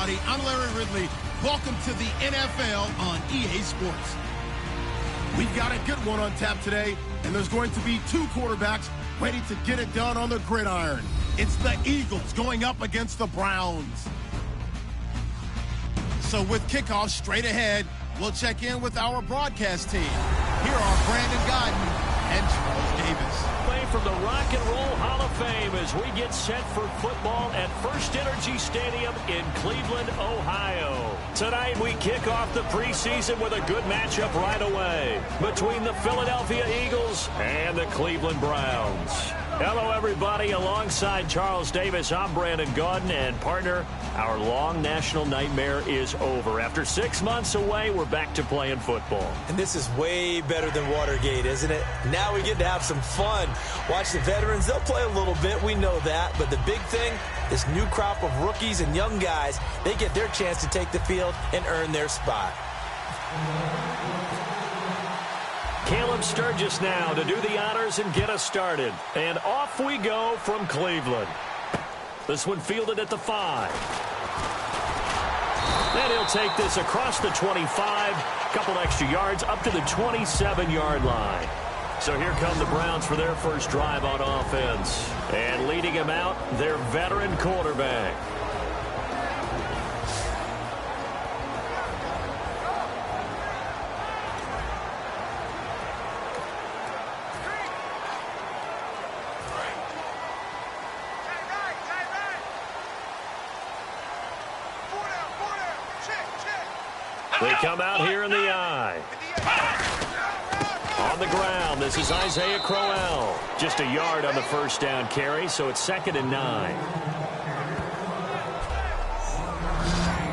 everybody. I'm Larry Ridley. Welcome to the NFL on EA Sports. We've got a good one on tap today, and there's going to be two quarterbacks ready to get it done on the gridiron. It's the Eagles going up against the Browns. So with kickoff straight ahead, we'll check in with our broadcast team. Here are Brandon Godden and Charles Davis. From the Rock and Roll Hall of Fame as we get set for football at First Energy Stadium in Cleveland, Ohio. Tonight we kick off the preseason with a good matchup right away between the Philadelphia Eagles and the Cleveland Browns. Hello, everybody. Alongside Charles Davis, I'm Brandon Gaudin, and partner, our long national nightmare is over. After 6 months away, we're back to playing football. And this is way better than Watergate, isn't it? Now we get to have some fun. Watch the veterans. They'll play a little bit. We know that. But the big thing, this new crop of rookies and young guys, they get their chance to take the field and earn their spot. Caleb Sturgis now to do the honors and get us started. And off we go from Cleveland. This one fielded at the 5. Then he'll take this across the 25, couple extra yards up to the 27-yard line. So here come the Browns for their first drive on offense. And leading him out, their veteran quarterback. They come out here in the eye. On the ground, this is Isaiah Crowell. Just a yard on the first down carry, so it's 2nd and 9.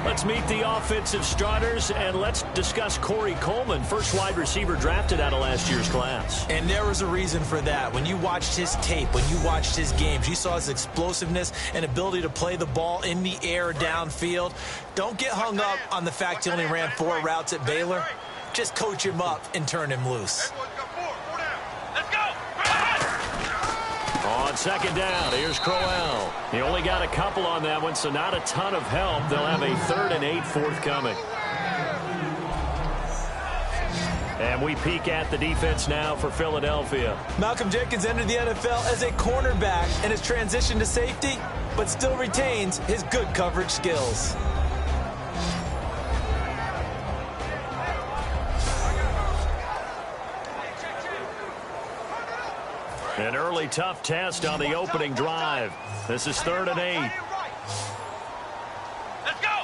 Let's meet the offensive starters, and let's discuss Corey Coleman, first wide receiver drafted out of last year's class. And there was a reason for that. When you watched his tape, when you watched his games, you saw his explosiveness and ability to play the ball in the air downfield. Don't get hung up on the fact he only ran 4 routes at Baylor. Just coach him up and turn him loose. On 2nd down, here's Crowell. He only got a couple on that one, so not a ton of help. They'll have a 3rd and 8 forthcoming. And we peek at the defense now for Philadelphia. Malcolm Jenkins entered the NFL as a cornerback and has transitioned to safety, but still retains his good coverage skills. An early tough test on the opening drive. This is 3rd and 8. Let's go.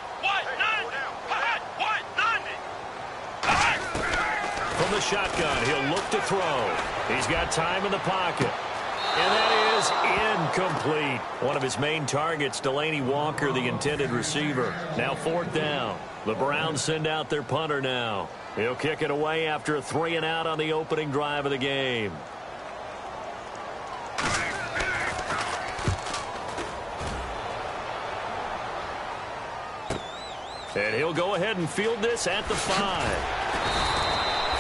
From the shotgun, he'll look to throw. He's got time in the pocket. And that is incomplete. One of his main targets, Delaney Walker, the intended receiver. Now 4th down. The Browns send out their punter now. He'll kick it away after a 3 and out on the opening drive of the game. And he'll go ahead and field this at the 5.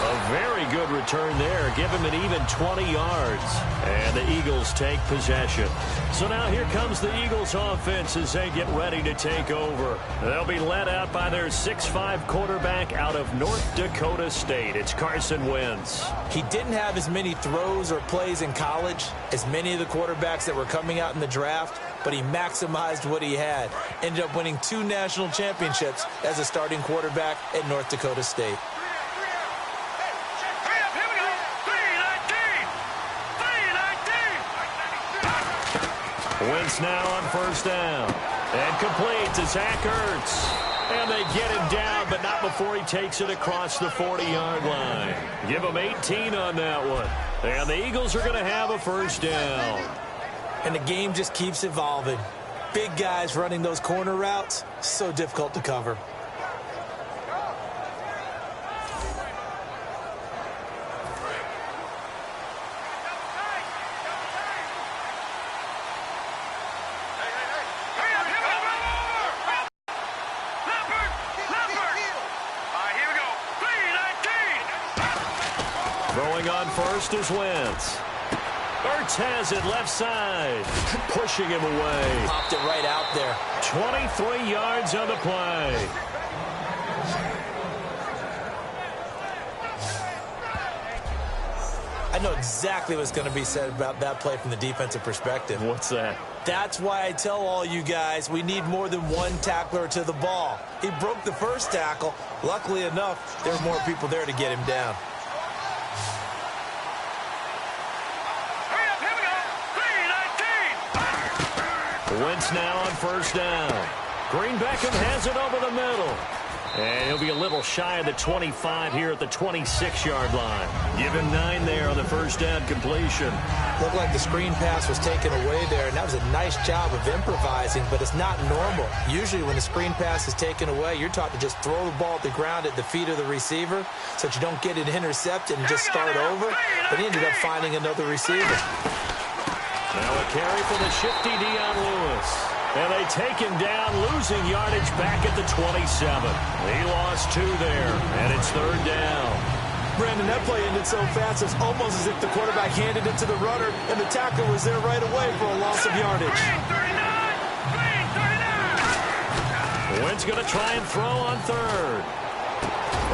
A very good return there. Give him an even 20 yards. And the Eagles take possession. So now here comes the Eagles offense as they get ready to take over. They'll be led out by their 6'5 quarterback out of North Dakota State. It's Carson Wentz. He didn't have as many throws or plays in college as many of the quarterbacks that were coming out in the draft, but he maximized what he had. Ended up winning 2 national championships as a starting quarterback at North Dakota State. Wentz now on 1st down. And complete to Zach Ertz. And they get him down, but not before he takes it across the 40-yard line. Give him 18 on that one. And the Eagles are going to have a 1st down. And the game just keeps evolving. Big guys running those corner routes, so difficult to cover. Throwing on 1st is Wentz. Ertz has it left side. Pushing him away. Popped it right out there. 23 yards on the play. I know exactly what's going to be said about that play from the defensive perspective. What's that? That's why I tell all you guys we need more than one tackler to the ball. He broke the first tackle. Luckily enough, there were more people there to get him down. Wentz now on first down. Green Beckham has it over the middle. And he'll be a little shy of the 25 here at the 26-yard line. Give him 9 there on the first down completion. Looked like the screen pass was taken away there, and that was a nice job of improvising, but it's not normal. Usually when the screen pass is taken away, you're taught to just throw the ball at the ground at the feet of the receiver so that you don't get it intercepted and just start over. But he ended up finding another receiver. Now a carry for the shifty Dion Lewis. And they take him down, losing yardage back at the 27. He lost 2 there, and it's third down. Brandon, that play ended so fast, it's almost as if the quarterback handed it to the runner, and the tackler was there right away for a loss of yardage. Wentz going to try and throw on third.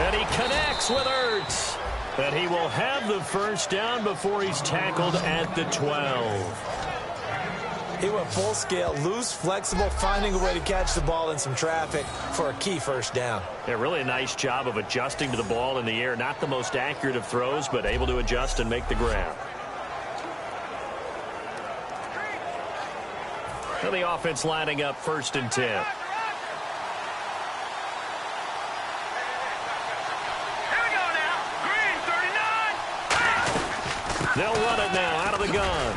And he connects with Ertz. And he will have the first down before he's tackled at the 12. He went full scale, loose, flexible, finding a way to catch the ball in some traffic for a key first down. Yeah, really a nice job of adjusting to the ball in the air. Not the most accurate of throws, but able to adjust and make the grab. And the offense lining up 1st and 10. They'll run it now out of the gun.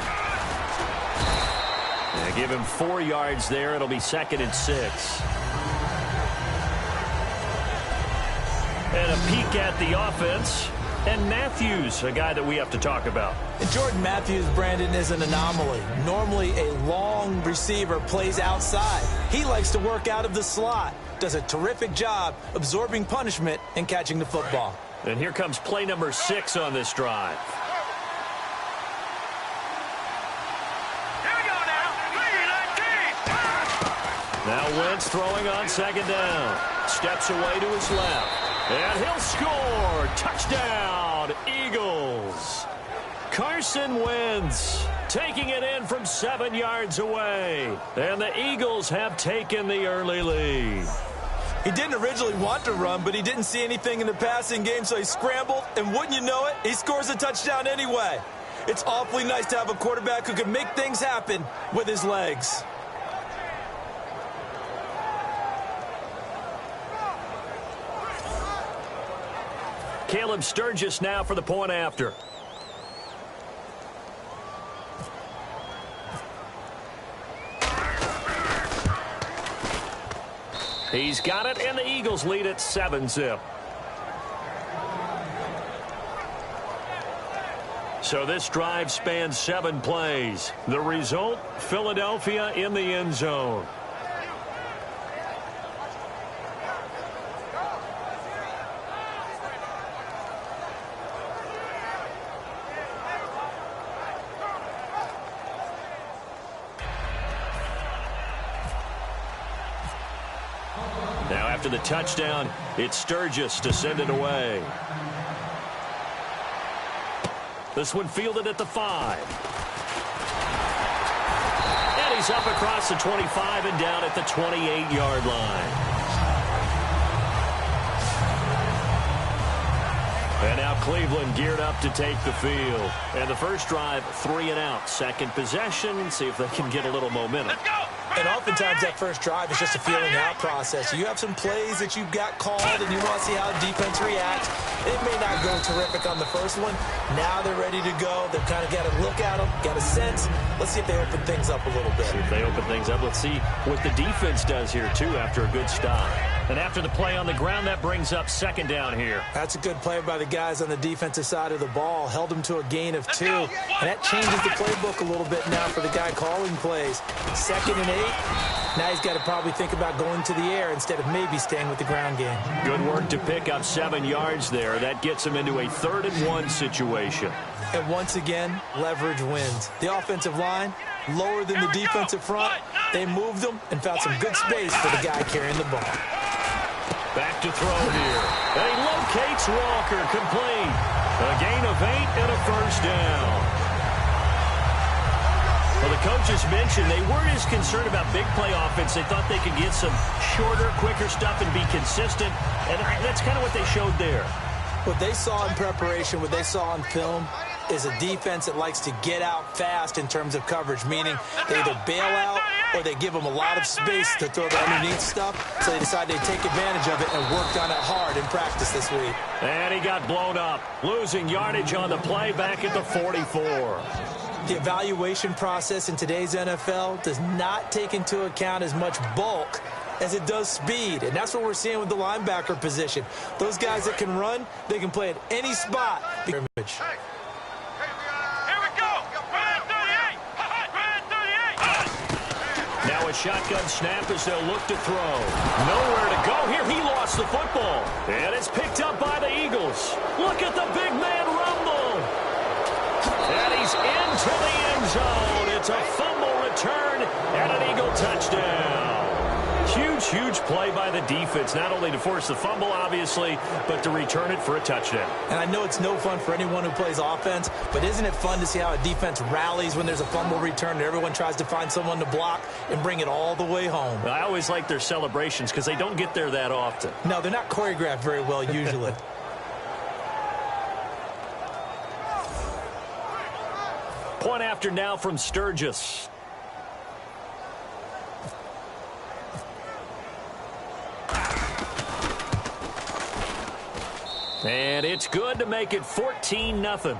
They give him 4 yards there. It'll be 2nd and 6. And a peek at the offense. And Matthews, a guy that we have to talk about. And Jordan Matthews, Brandon, is an anomaly. Normally, a long receiver plays outside. He likes to work out of the slot. Does a terrific job absorbing punishment and catching the football. And here comes play number 6 on this drive. Now Wentz throwing on 2nd down. Steps away to his left. And he'll score. Touchdown, Eagles. Carson Wentz taking it in from 7 yards away. And the Eagles have taken the early lead. He didn't originally want to run, but he didn't see anything in the passing game, so he scrambled. And wouldn't you know it, he scores a touchdown anyway. It's awfully nice to have a quarterback who can make things happen with his legs. Caleb Sturgis now for the point after. He's got it, and the Eagles lead at 7-zip. So this drive spans 7 plays. The result, Philadelphia in the end zone. Now after the touchdown, it's Sturgis to send it away. This one fielded at the 5. And he's up across the 25 and down at the 28-yard line. And now Cleveland geared up to take the field. And the first drive, 3 and out. Second possession, see if they can get a little momentum. And oftentimes that first drive is just a feeling out process. You have some plays that you've got called and you want to see how the defense reacts. It may not go terrific on the first one. Now they're ready to go. They've kind of got to look at them, got a sense. Let's see if they open things up a little bit. See if they open things up. Let's see what the defense does here, too, after a good stop. And after the play on the ground, that brings up 2nd down here. That's a good play by the guys on the defensive side of the ball. Held them to a gain of 2. And that changes the playbook a little bit now for the guy calling plays. 2nd and 8. Now he's got to probably think about going to the air instead of maybe staying with the ground game. Good work to pick up 7 yards there. That gets him into a 3rd-and-1 situation. And once again, leverage wins. The offensive line, lower than the defensive front. They moved them and found some good space for the guy carrying the ball. Back to throw here. And he locates Walker, complete. A gain of 8 and a 1st down. Well, the coaches mentioned they weren't as concerned about big play offense. They thought they could get some shorter, quicker stuff and be consistent. And that's kind of what they showed there. What they saw in preparation, what they saw on film, is a defense that likes to get out fast in terms of coverage, meaning they either bail out or they give them a lot of space to throw the underneath stuff, so they decided to take advantage of it and worked on it hard in practice this week. And he got blown up, losing yardage on the play back at the 44. The evaluation process in today's NFL does not take into account as much bulk as it does speed, and that's what we're seeing with the linebacker position. Those guys that can run, they can play at any spot. Now a shotgun snap as they'll look to throw. Nowhere to go here. He lost the football. And it's picked up by the Eagles. Look at the big man rumble. And he's into the end zone. It's a fumble return and an Eagle touchdown. Huge play by the defense, not only to force the fumble, obviously, but to return it for a touchdown. And I know it's no fun for anyone who plays offense, but isn't it fun to see how a defense rallies when there's a fumble return and everyone tries to find someone to block and bring it all the way home? I always like their celebrations because they don't get there that often. No, they're not choreographed very well usually. Point after now from Sturgis. And it's good to make it 14-0.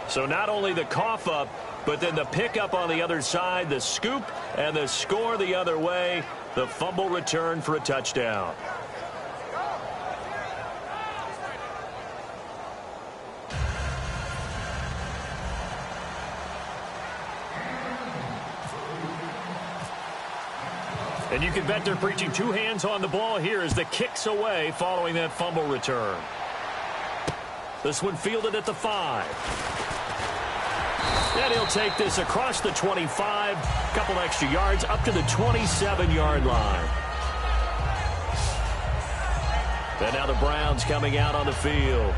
So not only the cough up, but then the pickup on the other side, the scoop, and the score the other way. The fumble return for a touchdown. And you can bet they're preaching 2 hands on the ball here as the kick's away following that fumble return. This one fielded at the 5. And he'll take this across the 25, couple extra yards up to the 27-yard line. And now the Browns coming out on the field.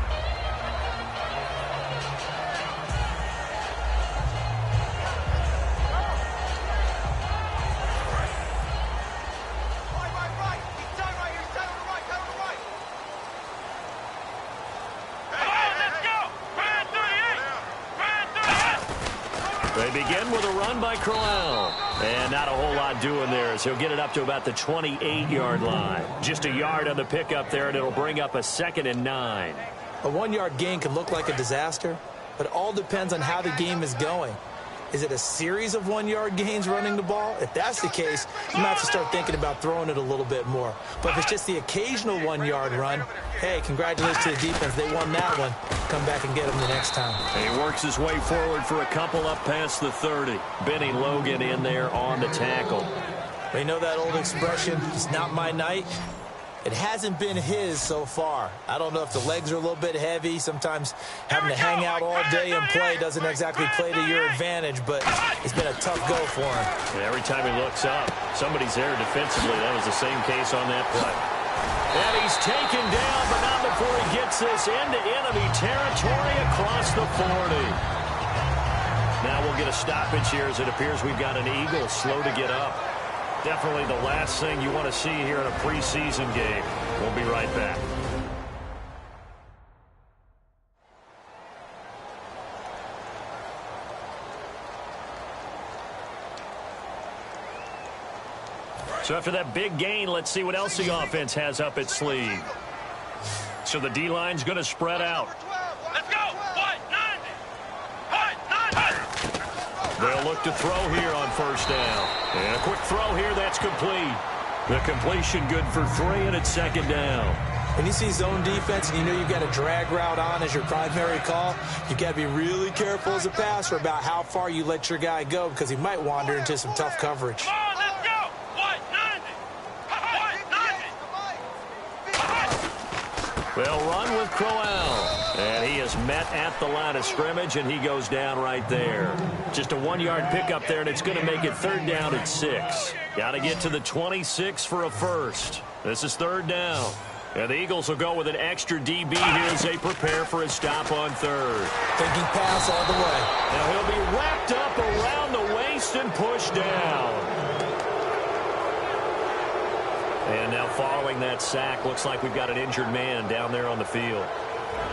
They begin with a run by Crowell. And not a whole lot doing there as he'll get it up to about the 28-yard line. Just a yard on the pickup there, and it'll bring up a 2nd and 9. A 1-yard gain can look like a disaster, but it all depends on how the game is going. Is it a series of 1-yard gains running the ball? If that's the case, you might have to start thinking about throwing it a little bit more. But if it's just the occasional 1-yard run, hey, congratulations to the defense. They won that one. Come back and get them the next time. And he works his way forward for a couple up past the 30. Benny Logan in there on the tackle. They know that old expression, it's not my night. It hasn't been his so far. I don't know if the legs are a little bit heavy. Sometimes having to hang out all day and play doesn't exactly play to your advantage, but it's been a tough go for him. And every time he looks up, somebody's there defensively. That was the same case on that play. And he's taken down, but not before he gets this into enemy territory across the 40. Now we'll get a stoppage here as it appears we've got an Eagle slow to get up. Definitely the last thing you want to see here in a preseason game. We'll be right back. So after that big gain, let's see what else the offense has up its sleeve. So the D-line's going to spread out. Let's go! They'll look to throw here on 1st down. And a quick throw here, that's complete. The completion good for 3, and it's 2nd down. When you see zone defense and you know you've got a drag route on as your primary call, you've got to be really careful as a passer about how far you let your guy go because he might wander into some tough coverage. Come on, let's go! They'll run with Crowell. And he is met at the line of scrimmage, and he goes down right there. Just a 1-yard pickup there, and it's going to make it 3rd down at 6. Got to get to the 26 for a first. This is 3rd down. And the Eagles will go with an extra DB here as they prepare for a stop on 3rd. Thinking pass all the way. Now he'll be wrapped up around the waist and pushed down. And now following that sack, looks like we've got an injured man down there on the field.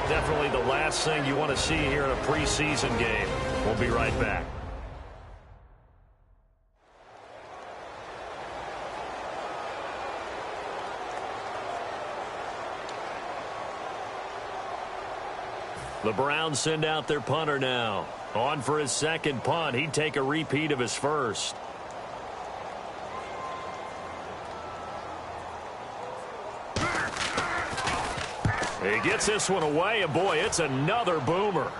Definitely the last thing you want to see here in a preseason game. We'll be right back. The Browns send out their punter now. On for his second punt. He'd take a repeat of his first. He gets this one away, and boy, it's another boomer.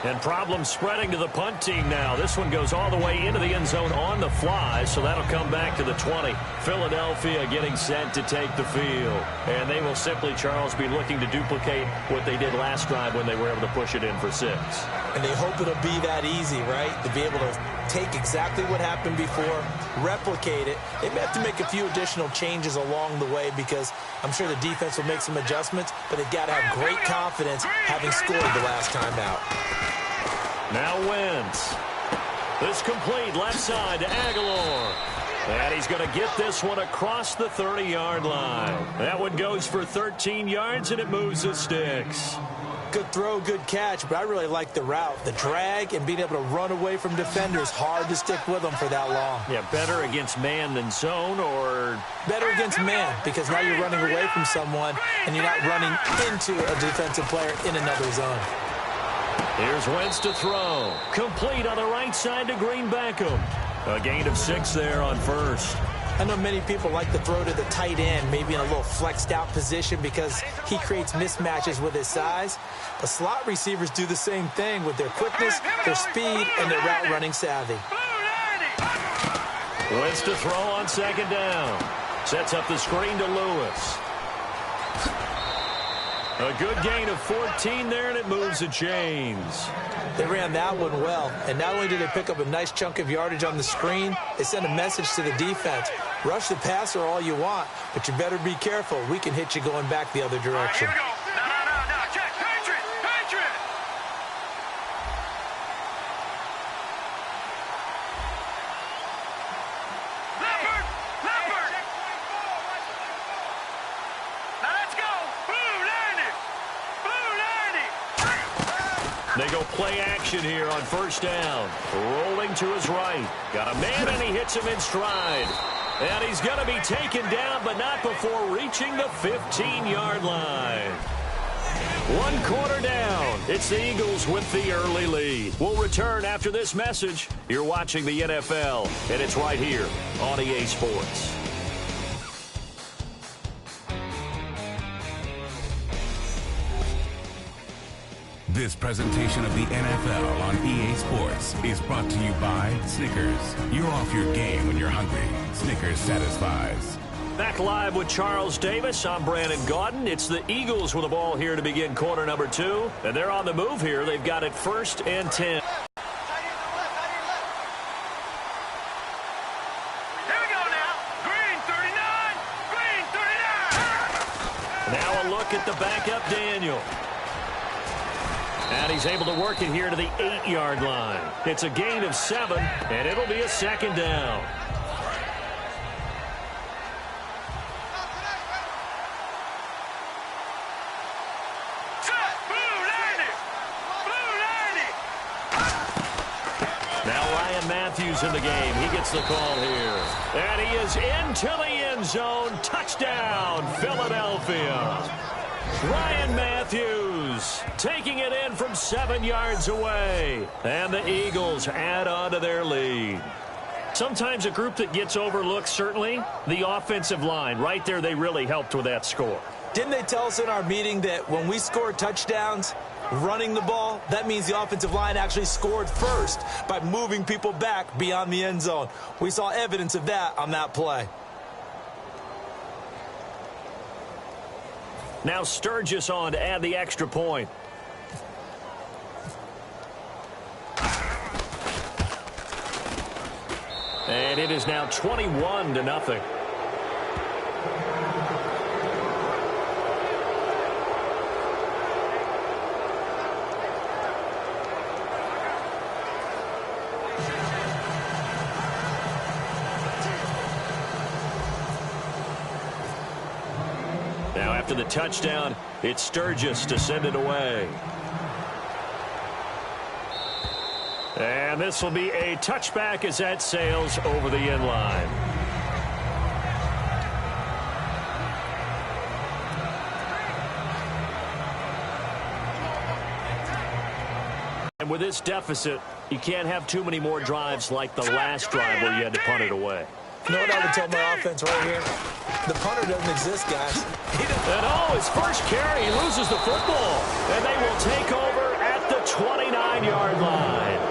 And problems spreading to the punt team now. This one goes all the way into the end zone on the fly, so that'll come back to the 20. Philadelphia getting set to take the field. And they will simply, Charles, be looking to duplicate what they did last drive when they were able to push it in for 6. And they hope it'll be that easy, right? To be able to take exactly what happened before, replicate it. They may have to make a few additional changes along the way because I'm sure the defense will make some adjustments, but they've got to have great confidence having scored the last time out. Now Wentz. This complete left side to Aguilar. And he's going to get this one across the 30-yard line. That one goes for 13 yards, and it moves the sticks. Good throw, good catch, but I really like the route. The drag and being able to run away from defenders, hard to stick with them for that long. Yeah, better against man than zone, or? Better against man, because now you're running away from someone and you're not running into a defensive player in another zone. Here's Wentz to throw. Complete on the right side to Green Beckham. A gain of 6 there on first. I know many people like to throw to the tight end, maybe in a little flexed out position because he creates mismatches with his size. But slot receivers do the same thing with their quickness, their speed, and their route running savvy. Wentz to throw on 2nd down. Sets up the screen to Lewis. A good gain of 14 there, and it moves the chains. They ran that one well, and not only did they pick up a nice chunk of yardage on the screen, they sent a message to the defense. Rush the passer all you want, but you better be careful. We can hit you going back the other direction. Here we go. No. Check. Patriot. Leopard. Now let's go. Blue 90. They go play action here on 1st down. Rolling to his right. Got a man, and he hits him in stride. And he's going to be taken down, but not before reaching the 15-yard line. 1 quarter down. It's the Eagles with the early lead. We'll return after this message. You're watching the NFL, and it's right here on EA Sports. This presentation of the NFL on EA Sports is brought to you by Snickers. You're off your game when you're hungry. Snickers satisfies. Back live with Charles Davis. I'm Brandon Gaudin. It's the Eagles with the ball here to begin quarter number 2. And they're on the move here. They've got it 1st and 10. Now a look at the backup, Daniel. And he's able to work it here to the 8-yard line. It's a gain of 7, and it'll be a 2nd down. Now Ryan Matthews in the game. He gets the call here. And he is into the end zone. Touchdown, Philadelphia. Ryan Matthews taking it in from 7 yards away. And the Eagles add on to their lead. Sometimes a group that gets overlooked, certainly, the offensive line. Right there, they really helped with that score. Didn't they tell us in our meeting that when we score touchdowns running the ball, that means the offensive line actually scored first by moving people back beyond the end zone? We saw evidence of that on that play. Now Sturgis on to add the extra point. And it is now 21-0. Now after the touchdown, it's Sturgis to send it away. And this will be a touchback as that sails over the end line. And with this deficit, you can't have too many more drives like the last drive where you had to punt it away. You know what I would tell my offense right here? The punter doesn't exist, guys. And his first carry, he loses the football. And they will take over at the 29-yard line.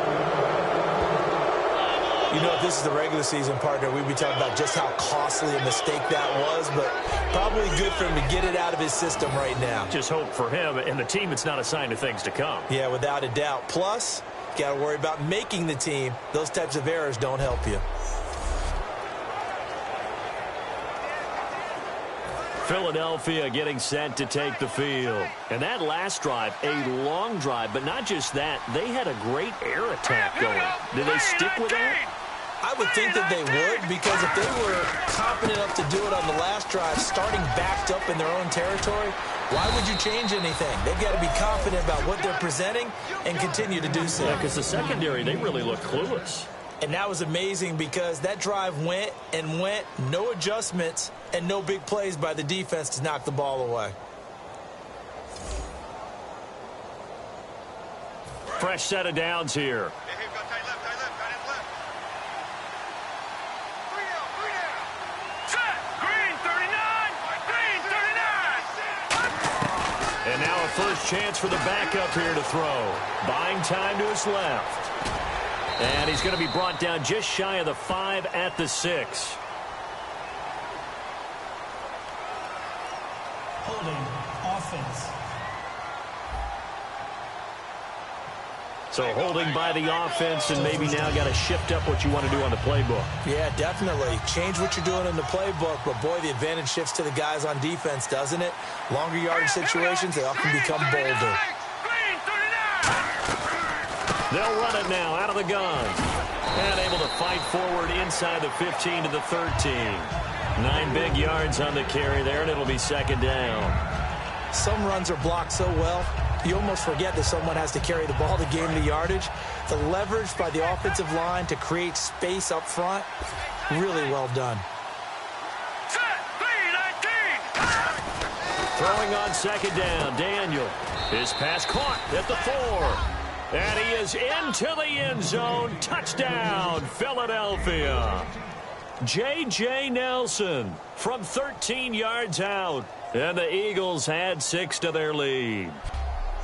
You know, if this is the regular season, partner, we'd be talking about just how costly a mistake that was, but probably good for him to get it out of his system right now. Just hope for him and the team it's not a sign of things to come. Yeah, without a doubt. Plus, got to worry about making the team. Those types of errors don't help you. Philadelphia getting set to take the field. And that last drive, a long drive, but not just that, they had a great air attack going. Did they stick with that? I would think that they would, because if they were confident enough to do it on the last drive, starting backed up in their own territory, why would you change anything? They've got to be confident about what they're presenting and continue to do so. Yeah, because the secondary, they really look clueless. And that was amazing because that drive went and went, no adjustments, and no big plays by the defense to knock the ball away. Fresh set of downs here. And now a first chance for the backup here to throw. Buying time to his left. And he's going to be brought down just shy of the 5 at the 6. Holding offense. So holding by the offense, and maybe now got to shift up what you want to do on the playbook. Yeah, definitely. Change what you're doing in the playbook, but boy, the advantage shifts to the guys on defense, doesn't it? Longer yardage situations, they often become bolder. They'll run it now out of the gun. And able to fight forward inside the 15 to the 13. 9 big yards on the carry there, and it'll be second down. Some runs are blocked so well, you almost forget that someone has to carry the ball to gain the yardage. The leverage by the offensive line to create space up front, really well done. Throwing on second down, Daniel. His pass caught at the 4. And he is into the end zone. Touchdown, Philadelphia. J.J. Nelson from 13 yards out. And the Eagles add 6 to their lead.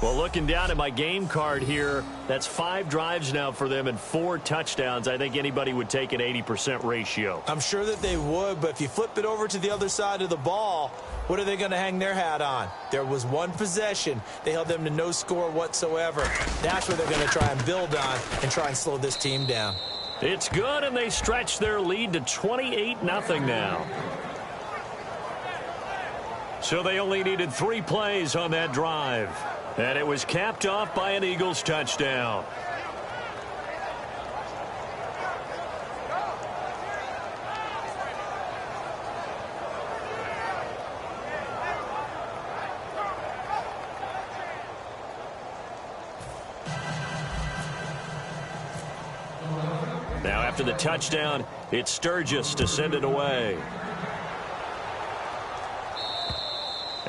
Well, looking down at my game card here, that's 5 drives now for them and 4 touchdowns. I think anybody would take an 80% ratio. I'm sure that they would, but if you flip it over to the other side of the ball, what are they going to hang their hat on? There was one possession. They held them to no score whatsoever. That's what they're going to try and build on and try and slow this team down. It's good, and they stretch their lead to 28-0 now. So they only needed 3 plays on that drive. And it was capped off by an Eagles touchdown. Now after the touchdown, it's Sturgis to send it away.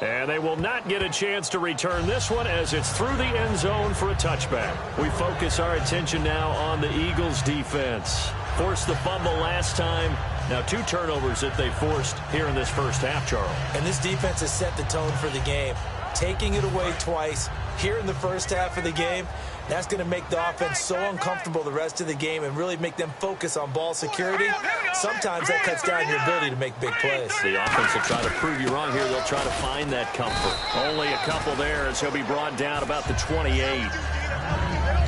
And they will not get a chance to return this one as it's through the end zone for a touchback. We focus our attention now on the Eagles defense. Forced the fumble last time. Now 2 turnovers that they forced here in this first half, Charles. And this defense has set the tone for the game. Taking it away twice here in the first half of the game, that's going to make the offense so uncomfortable the rest of the game and really make them focus on ball security. Sometimes that cuts down your ability to make big plays. The offense will try to prove you wrong here. They'll try to find that comfort. Only a couple there as he'll be brought down about the 28.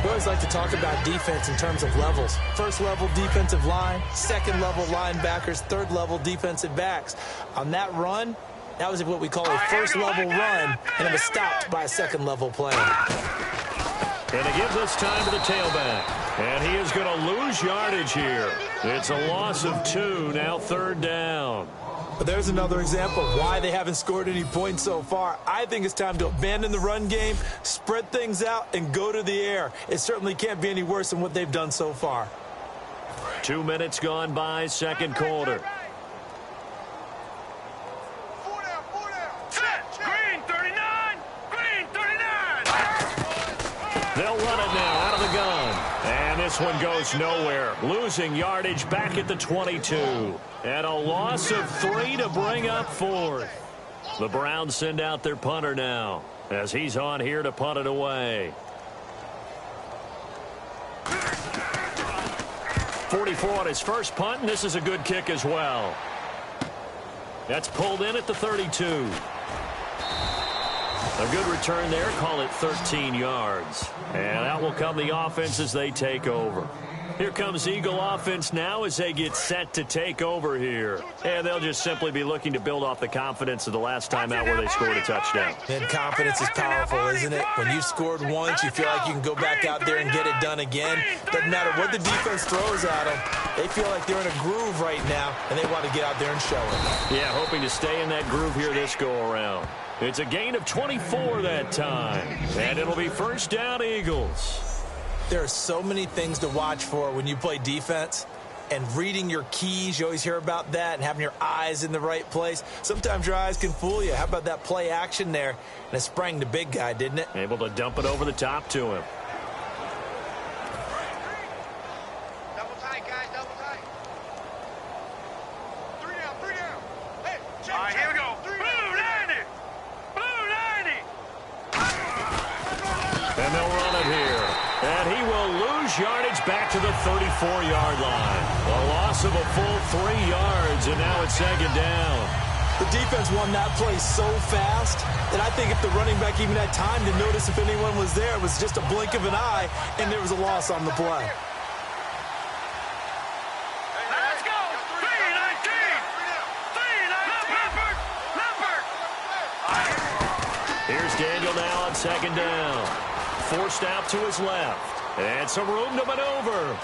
We always like to talk about defense in terms of levels. First level defensive line, second level linebackers, third level defensive backs. On that run, that was what we call a first level run, and it was stopped by a second level play. And it gives us time to the tailback. And he is going to lose yardage here. It's a loss of 2, now 3rd down. But there's another example of why they haven't scored any points so far. I think it's time to abandon the run game, spread things out, and go to the air. It certainly can't be any worse than what they've done so far. 2 minutes gone by, second quarter. Green 39! Green 39! They'll run it now out of the gun. And this one goes nowhere. Losing yardage back at the 22. And a loss of 3 to bring up 4th. The Browns send out their punter now as he's on here to punt it away. 44 on his first punt, and this is a good kick as well. That's pulled in at the 32. A good return there. Call it 13 yards. And out will come the offense as they take over. Here comes Eagle offense now as they get set to take over here. And they'll just simply be looking to build off the confidence of the last time out where they scored a touchdown. And confidence is powerful, isn't it? When you've scored once, you feel like you can go back out there and get it done again. Doesn't matter what the defense throws at them. They feel like they're in a groove right now, and they want to get out there and show it. Yeah, hoping to stay in that groove here this go-around. It's a gain of 24 that time. And it'll be first down, Eagles. There are so many things to watch for when you play defense. And reading your keys, you always hear about that, and having your eyes in the right place. Sometimes your eyes can fool you. How about that play action there? And it sprang the big guy, didn't it? Able to dump it over the top to him. Double tight, guys, double tight. 3 down, 3 down. Hey, all right, here we go. Blue 90. Blue 90. And they'll run it here. And he will lose yardage back to the 34-yard line. A loss of a full 3 yards, and now it's second down. The defense won that play so fast that I think if the running back even had time to notice if anyone was there, it was just a blink of an eye, and there was a loss on the play. Let's go. 3-19. 3-19. Here's Daniel now on second down. Forced out to his left. And some room to maneuver.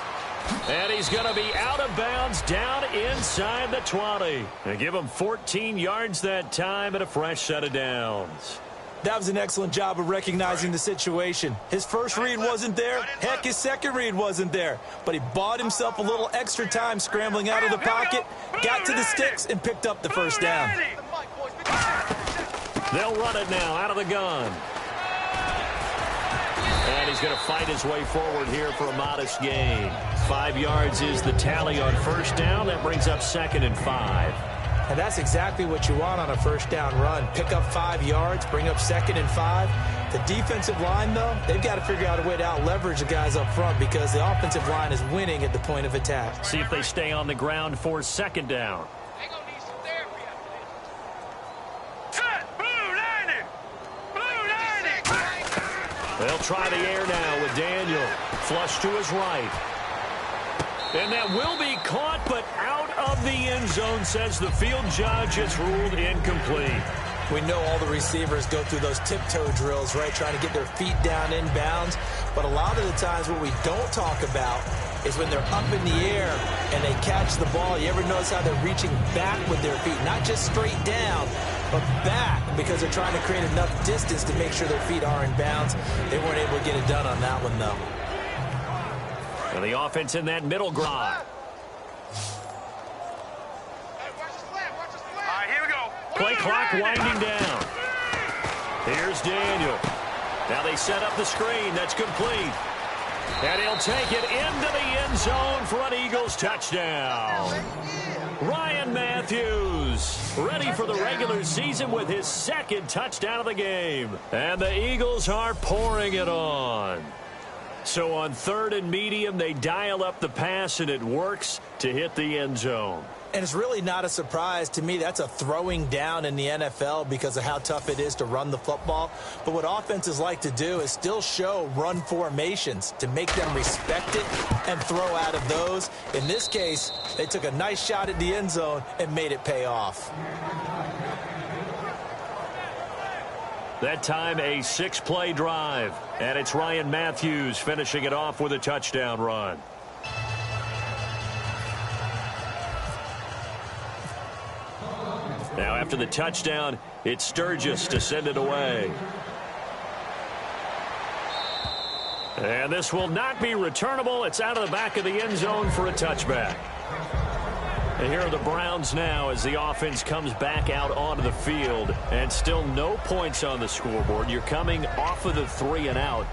And he's going to be out of bounds down inside the 20. And give him 14 yards that time and a fresh set of downs. That was an excellent job of recognizing the situation. His first read wasn't there. Heck, his second read wasn't there. But he bought himself a little extra time scrambling out of the pocket, got to the sticks, and picked up the first down. They'll run it now out of the gun. And he's going to fight his way forward here for a modest gain. 5 yards is the tally on first down. That brings up 2nd and 5. And that's exactly what you want on a first down run. Pick up 5 yards, bring up 2nd and 5. The defensive line, though, they've got to figure out a way to out-leverage the guys up front because the offensive line is winning at the point of attack. See if they stay on the ground for second down. They're going to need some therapy after this. Set. Blue 90. Blue 90. They'll try the air now with Daniel. Flush to his right. And that will be caught, but out of the end zone, says the field judge. It's ruled incomplete. We know all the receivers go through those tiptoe drills, right, trying to get their feet down inbounds. But a lot of the times what we don't talk about is when they're up in the air and they catch the ball. You ever notice how they're reaching back with their feet? Not just straight down, but back because they're trying to create enough distance to make sure their feet are in bounds. They weren't able to get it done on that one, though. And the offense in that middle ground. All right, here we go. Play clock winding down. Here's Daniel. Now they set up the screen. That's complete. And he'll take it into the end zone for an Eagles touchdown. Ryan Matthews ready for the regular season with his second touchdown of the game. And the Eagles are pouring it on. So on 3rd and medium, they dial up the pass, and it works to hit the end zone. And it's really not a surprise to me. That's a throwing down in the NFL because of how tough it is to run the football. But what offenses like to do is still show run formations to make them respect it and throw out of those. In this case, they took a nice shot at the end zone and made it pay off. That time a 6-play drive. And it's Ryan Matthews finishing it off with a touchdown run. Now after the touchdown, it's Sturgis to send it away. And this will not be returnable. It's out of the back of the end zone for a touchback. And here are the Browns now as the offense comes back out onto the field. And still no points on the scoreboard. You're coming off of the 3 and out.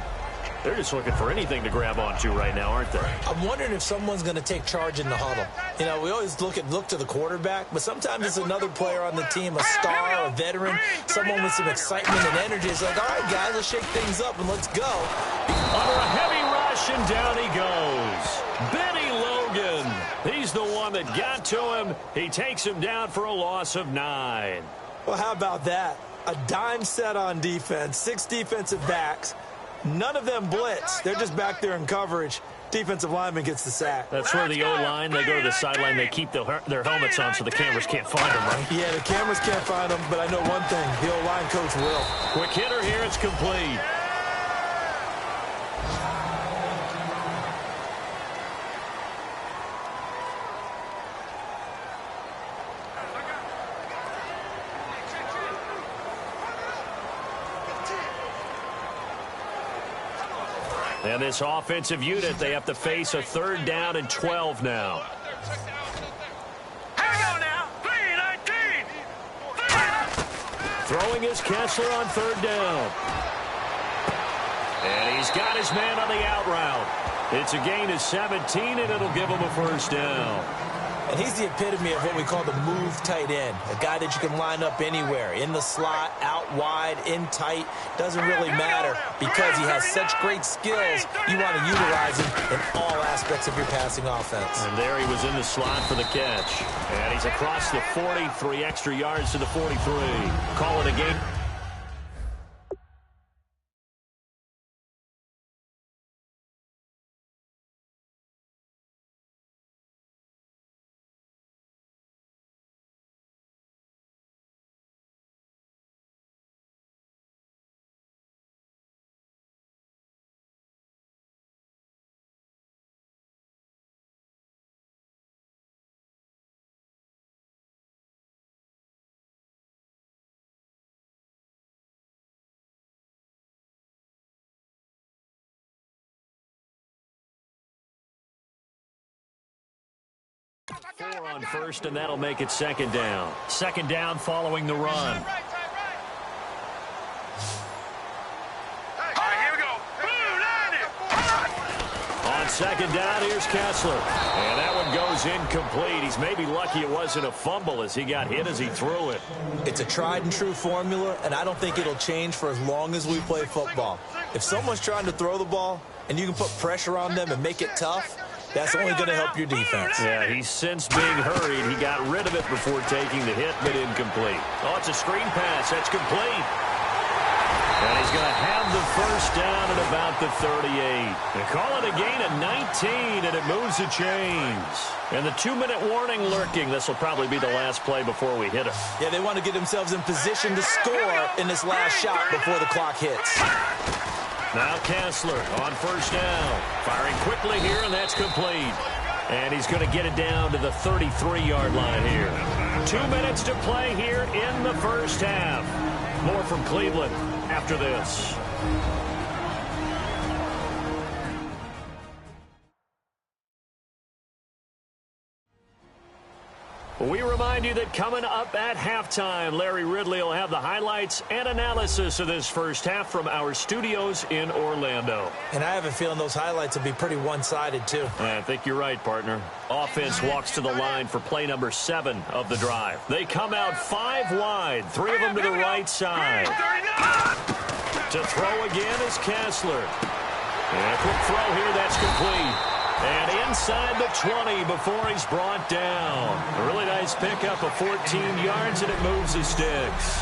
They're just looking for anything to grab onto right now, aren't they? I'm wondering if someone's going to take charge in the huddle. You know, we always look to the quarterback, but sometimes it's another player on the team, a star, a veteran, someone with some excitement and energy. It's like, all right, guys, let's shake things up and let's go. Under a heavy rush, and down he goes. Benny Logan. He's the one that got to him. He takes him down for a loss of 9. Well, how about that? A dime set on defense, 6 defensive backs. None of them blitz. They're just back there in coverage. Defensive lineman gets the sack. That's where the O-line, they go to the sideline, they keep their helmets on so the cameras can't find them, right? Yeah, the cameras can't find them, but I know one thing. The O-line coach will. Quick hitter here, it's complete. And this offensive unit, they have to face a 3rd down and 12 now. Hang on now. 3-19. Throwing is Kessler on 3rd down. And he's got his man on the out route. It's a gain of 17, and it'll give him a 1st down. And he's the epitome of what we call the move tight end, a guy that you can line up anywhere, in the slot, out wide, in tight. Doesn't really matter because he has such great skills. You want to utilize him in all aspects of your passing offense. And there he was in the slot for the catch. And he's across the 40, 3 extra yards to the 43. Call it a game. Four on first, and that'll make it 2nd down. 2nd down following the run. All right, here we go. On 2nd down, here's Kessler. And that one goes incomplete. He's maybe lucky it wasn't a fumble as he got hit as he threw it. It's a tried and true formula, and I don't think it'll change for as long as we play football. If someone's trying to throw the ball and you can put pressure on them and make it tough, that's only going to help your defense. Yeah, he's since being hurried. He got rid of it before taking the hit, but incomplete. Oh, it's a screen pass. That's complete. And he's going to have the 1st down at about the 38. They call it a gain of 19, and it moves the chains. And the 2-minute warning lurking. This will probably be the last play before we hit it. Yeah, they want to get themselves in position to score in this last shot before the clock hits. Now Kessler on 1st down. Firing quickly here, and that's complete. And he's going to get it down to the 33-yard line here. 2 minutes to play here in the 1st half. More from Cleveland after this. We remind you that coming up at halftime, Larry Ridley will have the highlights and analysis of this first half from our studios in Orlando. And I have a feeling those highlights will be pretty one-sided, too. I think you're right, partner. Offense walks to the line for play number 7 of the drive. They come out 5 wide, 3 of them to the right side. To throw again is Kessler. And a quick throw here, that's complete. And inside the 20 before he's brought down. A really nice pickup of 14 yards, and it moves the sticks.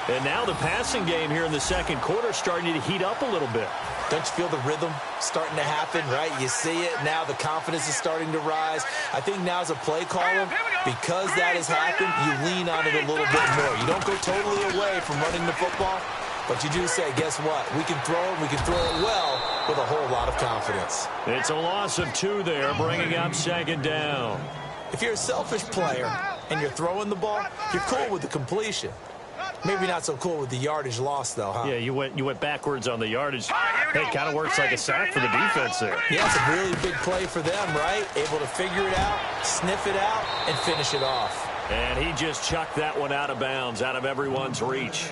And now the passing game here in the second quarter starting to heat up a little bit. Don't you feel the rhythm starting to happen, right? You see it. Now the confidence is starting to rise. I think now as a play caller, because that has happened, you lean on it a little bit more. You don't go totally away from running the football, but you do say, guess what? We can throw it. We can throw it well with a whole lot of confidence. It's a loss of 2 there, bringing up second down. If you're a selfish player and you're throwing the ball, you're cool with the completion. Maybe not so cool with the yardage loss, though, huh? Yeah, you went backwards on the yardage. It kind of works like a sack for the defense there. Yeah, it's a really big play for them, right? Able to figure it out, sniff it out, and finish it off. And he just chucked that one out of bounds, out of everyone's reach.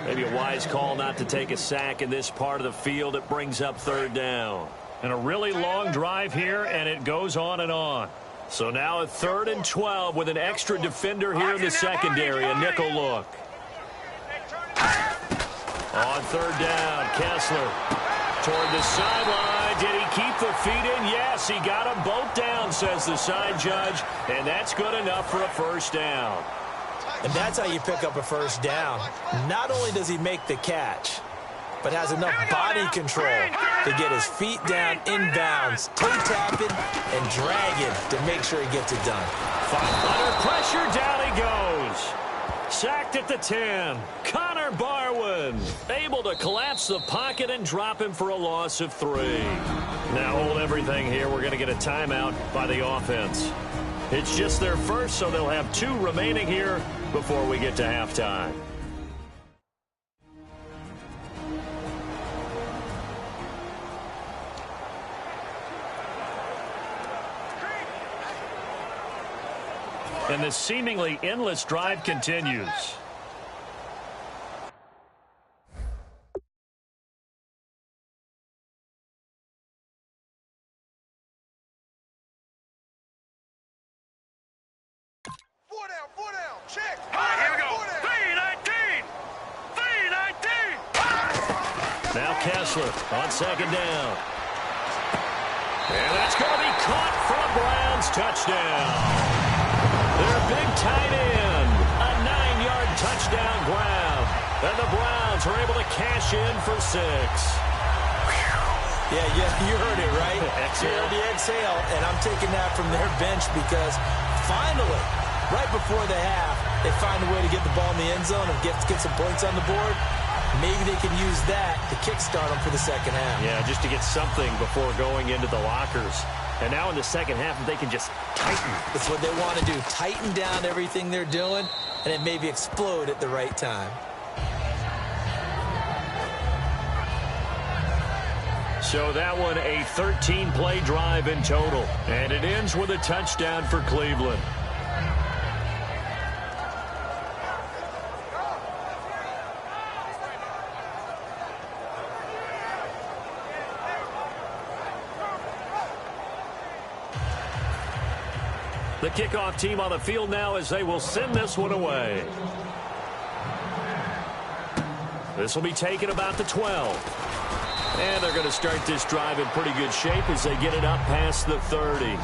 Maybe a wise call not to take a sack in this part of the field. It brings up third down. And a really long drive here, and it goes on and on. So now a 3rd and 12 with an extra defender here in the secondary, a nickel look. On third down, Kessler toward the sideline. Did he keep the feet in? Yes, he got them both down, says the side judge, and that's good enough for a first down. And that's how you pick up a first down. Not only does he make the catch, but has enough body control to get his feet down inbounds, toe-tapping, and dragging to make sure he gets it done. Under pressure, down he goes. Sacked at the 10. Connor Barwin able to collapse the pocket and drop him for a loss of 3. Now hold everything here. We're going to get a timeout by the offense. It's just their first, so they'll have 2 remaining here before we get to halftime. And the seemingly endless drive continues. Four down, check. Here we go. 3-19. Now Kessler on second down. And that's going to be caught for a Browns touchdown. Their big tight end, a 9-yard touchdown grab. And the Browns are able to cash in for 6. Yeah, you heard it, right? Exhale. You heard the exhale, and I'm taking that from their bench because finally, right before the half, they find a way to get the ball in the end zone and get some points on the board. Maybe they can use that to kickstart them for the second half. Yeah, just to get something before going into the lockers. And now in the second half, they can just tighten. That's what they want to do. Tighten down everything they're doing, and it maybe explode at the right time. So that one, a 13-play drive in total. And it ends with a touchdown for Cleveland. The kickoff team on the field now as they will send this one away. This will be taken about the 12. And they're going to start this drive in pretty good shape as they get it up past the 30.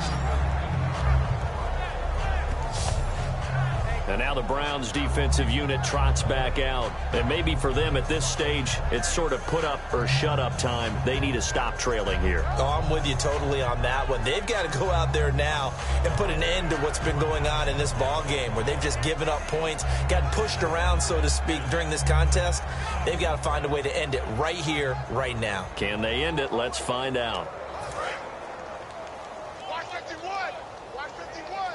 And now the Browns defensive unit trots back out. And maybe for them at this stage, it's sort of put up or shut up time. They need to stop trailing here. Oh, I'm with you totally on that one. They've got to go out there now and put an end to what's been going on in this ball game where they've just given up points, gotten pushed around, so to speak, during this contest. They've got to find a way to end it right here, right now. Can they end it? Let's find out. Watch 51. Watch 51.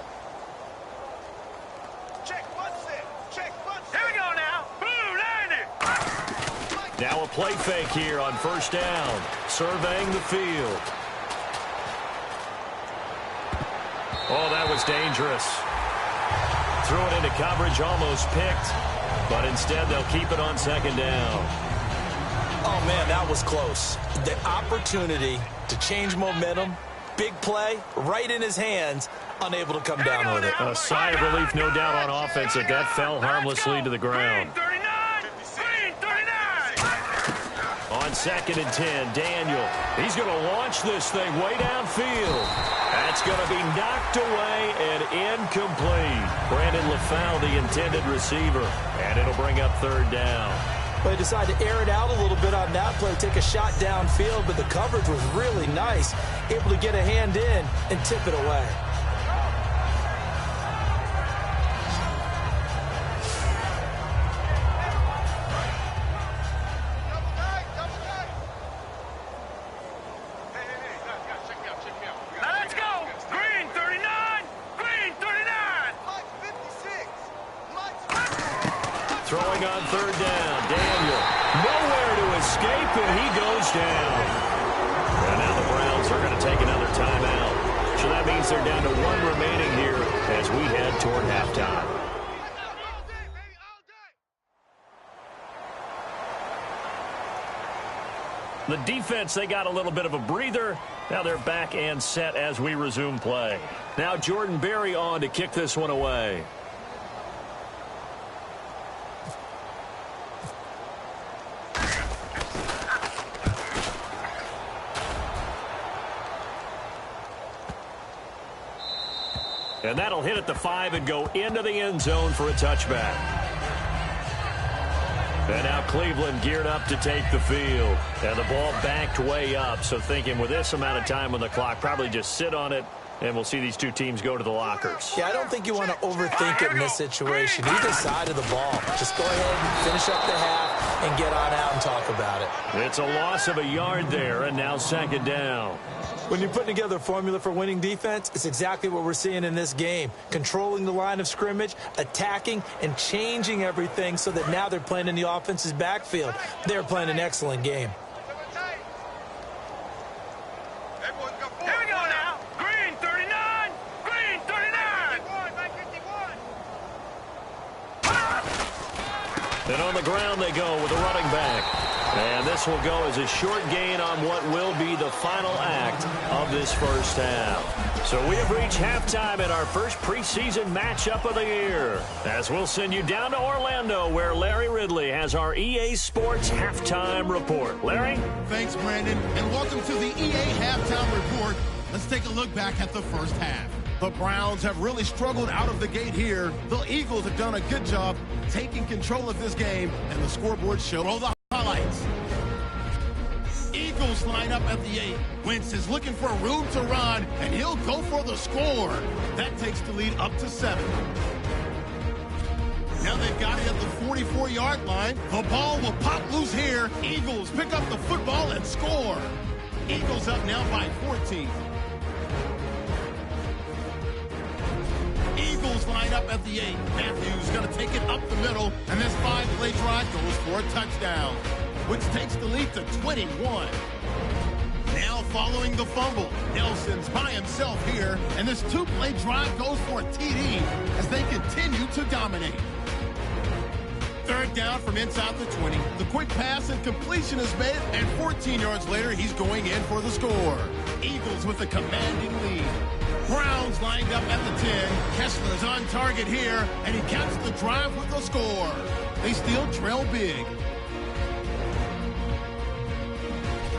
Check one set. Check one set. Here we go now. Blue 90. Now a play fake here on first down. Surveying the field. Oh, that was dangerous. threw it into coverage, almost picked, but instead they'll keep it on second down. Oh, man, that was close. The opportunity to change momentum, big play, right in his hands, unable to come down with it. A sigh of relief, no doubt, on offense that fell harmlessly to the ground. Green 39. On 2nd and 10, Daniel. He's going to launch this thing way downfield. That's going to be knocked away and incomplete. Brandon LaFau, the intended receiver, and it'll bring up 3rd down. But he decided to air it out a little bit on that play, take a shot downfield, but the coverage was really nice, able to get a hand in and tip it away. Let's go. Green 39. Green 39. Throwing on 3rd down, Daniel. Nowhere to escape, and he goes down. And now the Browns are going to take another timeout. So that means they're down to 1 remaining here as we head toward halftime. The defense, they got a little bit of a breather. Now they're back and set as we resume play. Now Jordan Berry on to kick this one away. And that'll hit at the 5 and go into the end zone for a touchback. And now Cleveland geared up to take the field. And the ball backed way up. So thinking with this amount of time on the clock, probably just sit on it, and we'll see these two teams go to the lockers. Yeah, I don't think you want to overthink it in this situation. Either side of the ball. Just go ahead and finish up the half and get on out and talk about it. It's a loss of a yard there, and now 2nd down. When you're putting together a formula for winning defense, it's exactly what we're seeing in this game. Controlling the line of scrimmage, attacking, and changing everything so that now they're playing in the offense's backfield. They're playing an excellent game. Here we go now. Green 39. Green 39. And on the ground they go with a running back. And this will go as a short gain on what will be the final act of this first half. So we have reached halftime in our first preseason matchup of the year. As we'll send you down to Orlando, where Larry Ridley has our EA Sports Halftime Report. Larry? Thanks, Brandon, and welcome to the EA Halftime Report. Let's take a look back at the first half. The Browns have really struggled out of the gate here. The Eagles have done a good job taking control of this game, and the scoreboard showed all the highlights. Eagles line up at the 8. Wentz is looking for room to run, and he'll go for the score. That takes the lead up to 7. Now they've got it at the 44-yard line. The ball will pop loose here. Eagles pick up the football and score. Eagles up now by 14. Eagles line up at the 8. Matthews going to take it up the middle, and this 5-play drive goes for a touchdown, which takes the lead to 21. Now following the fumble, Nelson's by himself here, and this 2-play drive goes for a TD as they continue to dominate. 3rd down from inside the 20. The quick pass and completion is made, and 14 yards later, he's going in for the score. Eagles with a commanding lead. Browns lined up at the 10. Kessler's on target here, and he caps the drive with a score. They still trail big.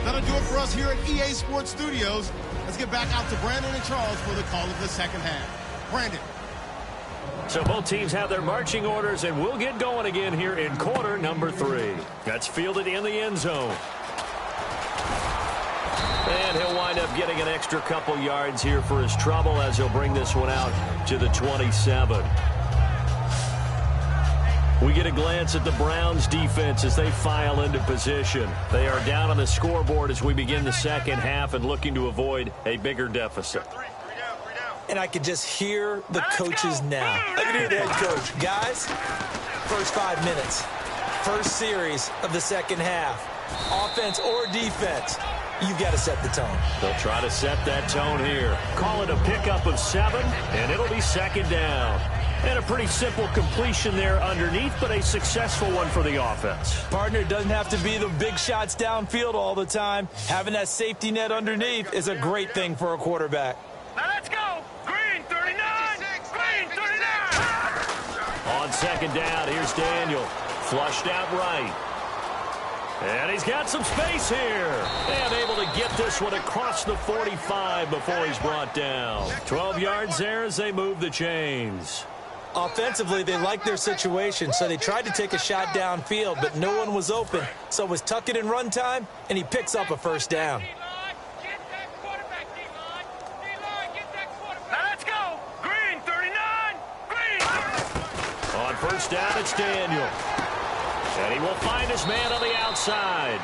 That'll do it for us here at EA Sports Studios. Let's get back out to Brandon and Charles for the call of the second half. Brandon. So both teams have their marching orders, and we'll get going again here in quarter number 3. That's fielded in the end zone. And he'll wind up getting an extra couple yards here for his trouble as he'll bring this one out to the 27. We get a glance at the Browns defense as they file into position. They are down on the scoreboard as we begin the second half and looking to avoid a bigger deficit. And I could just hear the coaches now. I can hear the head coach. Guys, first 5 minutes, first series of the second half, offense or defense, you've got to set the tone. They'll try to set that tone here. Call it a pickup of 7, and it'll be 2nd down. And a pretty simple completion there underneath, but a successful one for the offense. Partner, doesn't have to be the big shots downfield all the time. Having that safety net underneath is a great thing for a quarterback. Now let's go. Green 39. Green 39. On second down, here's Daniel. Flushed out right. And he's got some space here. And able to get this one across the 45 before he's brought down. 12 yards there as they move the chains. Offensively, they liked their situation, so they tried to take a shot downfield, but no one was open. So it was tuck it in run time, and he picks up a first down. Get that quarterback, D-line. D-line, get that quarterback. Now let's go. Green 39. Green. On first down, it's Daniel. And he will find his man on the outside.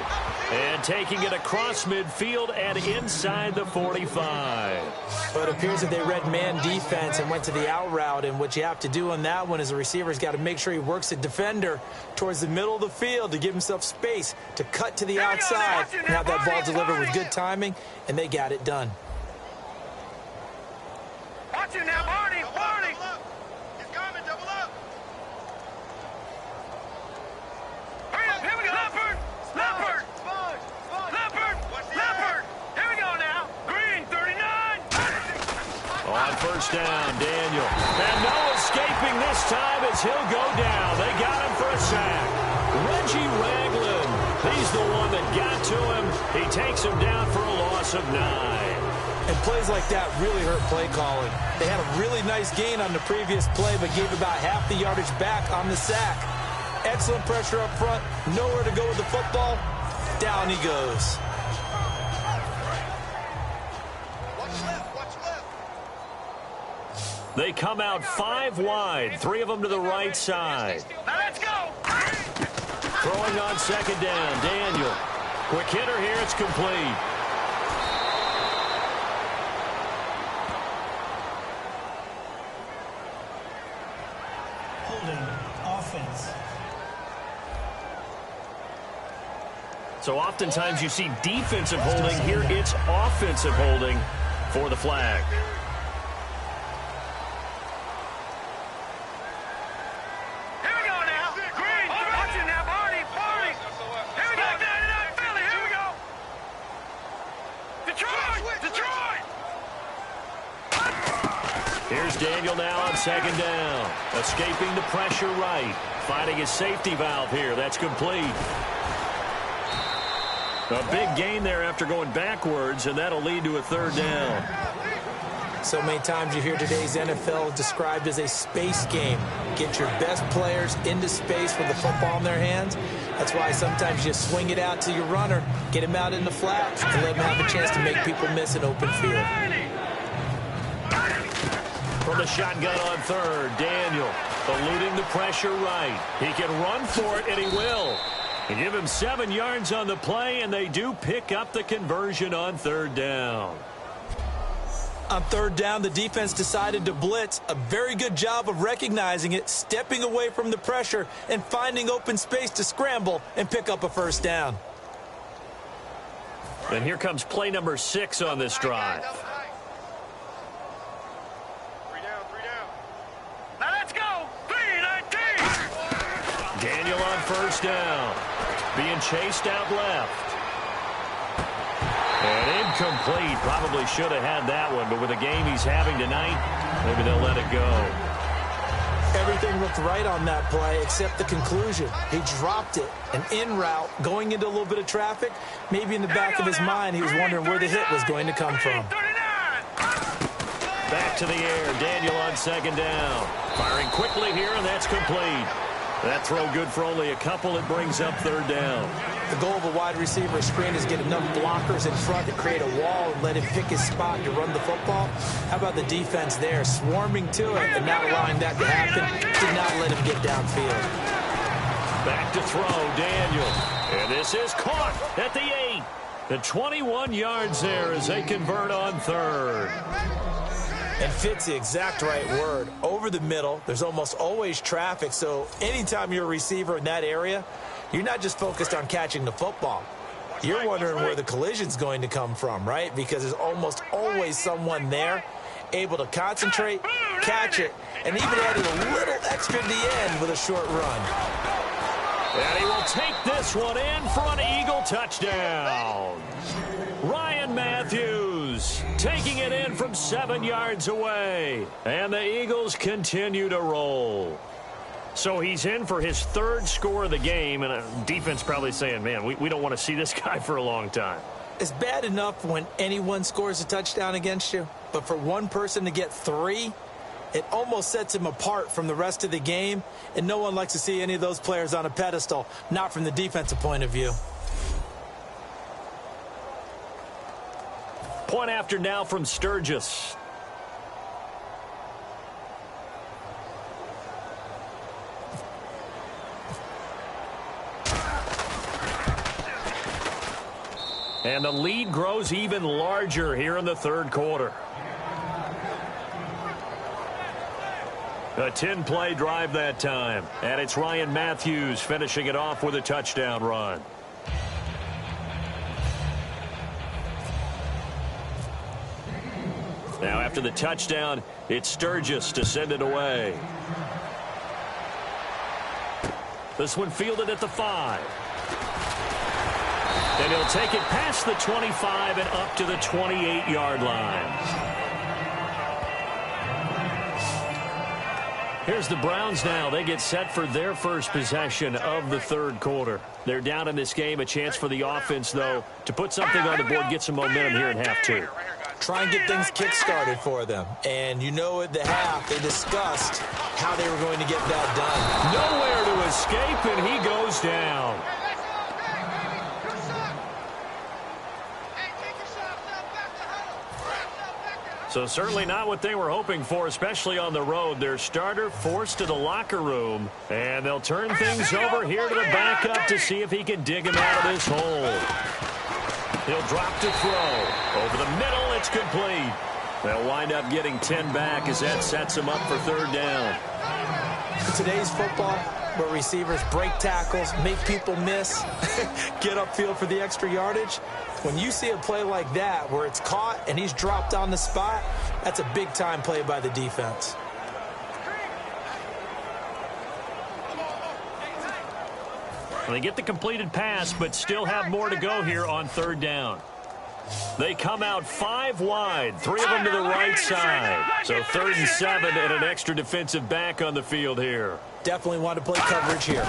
And taking it across midfield and inside the 45. But it appears that they read man defense and went to the out route. And what you have to do on that one is a receiver's got to make sure he works a defender towards the middle of the field to give himself space to cut to the outside and have that ball delivered with good timing. And they got it done. Watch it now, Barney. Barney. He's coming, double up. Hurry up, here we go. Leopard. Leopard. Leopard. Leopard. Here we go now. Green 39. On first down, Daniel. And no escaping this time as he'll go down. They got him for a sack. Reggie Ragland. He's the one that got to him. He takes him down for a loss of 9. And plays like that really hurt play calling. They had a really nice gain on the previous play, but gave about half the yardage back on the sack. Excellent pressure up front. Nowhere to go with the football. Down he goes. They come out 5 wide, 3 of them to the right side. Now let's go. Throwing on second down, Daniel. Quick hitter here, it's complete. Holding offense. So oftentimes you see defensive holding. Here it's offensive holding for the flag. Here we go now. Green. Watch it now, Barney. Barney. Here we go. 99 Philly. Here we go. Detroit. Detroit. Here's Daniel now on second down. Escaping the pressure right. Finding his safety valve here. That's complete. A big gain there after going backwards, and that'll lead to a third down. So many times you hear today's NFL described as a space game. Get your best players into space with the football in their hands. That's why sometimes you swing it out to your runner, get him out in the flats, and let him have a chance to make people miss an open field. From the shotgun on third, Daniel eluding the pressure right. He can run for it, and he will. They give him 7 yards on the play, and they do pick up the conversion on third down. On third down, the defense decided to blitz. A very good job of recognizing it, stepping away from the pressure, and finding open space to scramble and pick up a first down. And here comes play number 6 on this drive. 3 down. Now let's go. 3-19. Daniel on first down. Being chased out left. And incomplete. Probably should have had that one, but with the game he's having tonight, maybe they'll let it go. Everything looked right on that play except the conclusion. He dropped it, an in route, going into a little bit of traffic. Maybe in the back of his mind, he was wondering where the hit was going to come from. Back to the air. Daniel on second down. Firing quickly here, and that's complete. That throw good for only a couple. It brings up third down. The goal of a wide receiver screen is get enough blockers in front to create a wall and let him pick his spot to run the football. How about the defense there, swarming to it and not allowing that to happen? Did not let him get downfield. Back to throw, Daniel. And this is caught at the 8. The 21 yards there as they convert on third. And fits the exact right word. Over the middle, there's almost always traffic, so anytime you're a receiver in that area, you're not just focused on catching the football. You're wondering where the collision's going to come from, right? Because there's almost always someone there able to concentrate, catch it, and even added a little extra at the end with a short run. And he will take this one in for an Eagle touchdown. Ryan Matthews taking it in from 7 yards away. And the Eagles continue to roll. So he's in for his 3rd score of the game, and defense probably saying, man, we don't want to see this guy for a long time. It's bad enough when anyone scores a touchdown against you, but for one person to get 3, it almost sets him apart from the rest of the game, and no one likes to see any of those players on a pedestal, not from the defensive point of view. Point after now from Sturgis. And the lead grows even larger here in the 3rd quarter. A 10-play drive that time. And it's Ryan Matthews finishing it off with a touchdown run. Now after the touchdown, it's Sturgis to send it away. This one fielded at the 5. And he'll take it past the 25 and up to the 28-yard line. Here's the Browns now. They get set for their first possession of the 3rd quarter. They're down in this game. A chance for the offense, though, to put something on the board, get some momentum here in half 2. Try and get things kick-started for them. And you know at the half, they discussed how they were going to get that done. Nowhere to escape, and he goes down. So certainly not what they were hoping for, especially on the road. Their starter forced to the locker room, and they'll turn things over here to the backup to see if he can dig him out of this hole. He'll drop to throw. Over the middle, it's complete. They'll wind up getting 10 back as that sets him up for 3rd down. Today's football, where receivers break tackles, make people miss, get upfield for the extra yardage. When you see a play like that where it's caught and he's dropped on the spot, that's a big-time play by the defense. They get the completed pass, but still have more to go here on 3rd down. They come out 5 wide, 3 of them to the right side. So 3rd and 7 and an extra defensive back on the field here. Definitely want to play coverage here.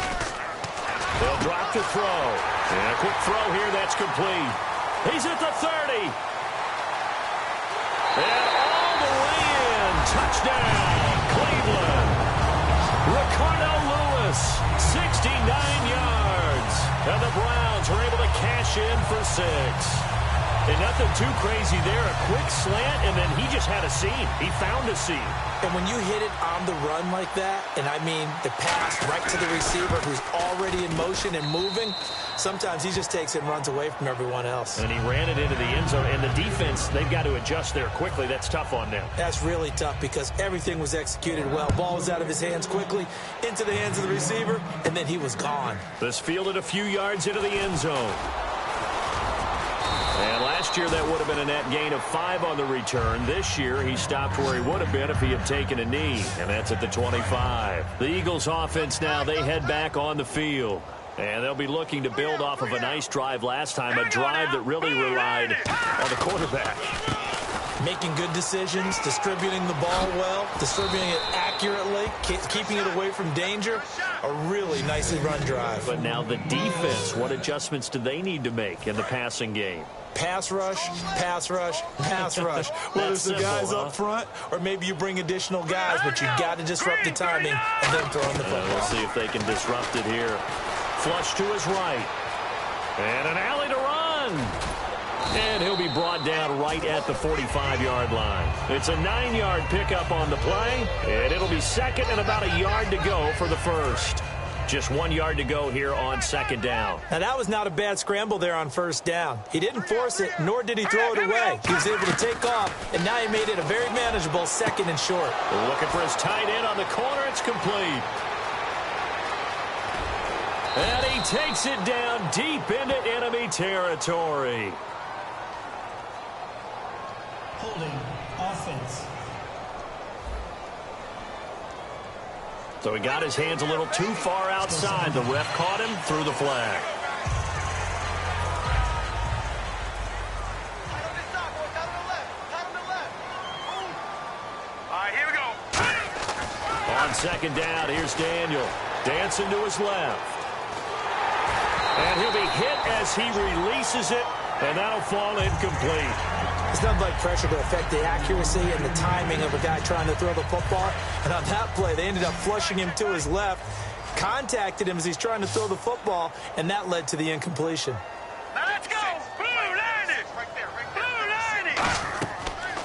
They'll drop to throw. And a quick throw here, that's complete. He's at the 30. And all the way in. Touchdown, Cleveland. Ricardo Lewis, 69 yards. And the Browns are able to cash in for 6. And nothing too crazy there. A quick slant, and then he just had a seam. He found a seam. And when you hit it on the run like that, and I mean the pass right to the receiver who's already in motion and moving, sometimes he just takes it and runs away from everyone else. And he ran it into the end zone. And the defense, they've got to adjust there quickly. That's tough on them. That's really tough because everything was executed well. Ball was out of his hands quickly, into the hands of the receiver, and then he was gone. This fielded a few yards into the end zone. And last year, that would have been a net gain of 5 on the return. This year, he stopped where he would have been if he had taken a knee, and that's at the 25. The Eagles' offense now, they head back on the field. And they'll be looking to build off of a nice drive last time, a drive that really relied on the quarterback. Making good decisions, distributing the ball well, distributing it accurately, keeping it away from danger. A really nicely run drive. But now the defense, what adjustments do they need to make in the passing game? Pass rush, pass rush, pass rush. Whether it's the guys up front or maybe you bring additional guys, but you got to disrupt the timing and then throw in the football. We'll see if they can disrupt it here. Flush to his right. And an alley to run. And he'll be brought down right at the 45-yard line. It's a 9-yard pickup on the play, and it'll be 2nd and about a yard to go for the first. Just 1 yard to go here on 2nd down. Now, that was not a bad scramble there on 1st down. He didn't force it, nor did he throw it away. He was able to take off, and now he made it a very manageable 2nd and short. Looking for his tight end on the corner. It's complete. And he takes it down deep into enemy territory. Holding offense. So he got his hands a little too far outside. The ref caught him, threw the flag. All right, here we go. On second down, here's Daniel. Dancing to his left. And he'll be hit as he releases it, and that'll fall incomplete. It's nothing like pressure to affect the accuracy and the timing of a guy trying to throw the football. And on that play, they ended up flushing him to his left, contacted him as he's trying to throw the football, and that led to the incompletion. Now let's go. Blue 90. Right there. Blue 90.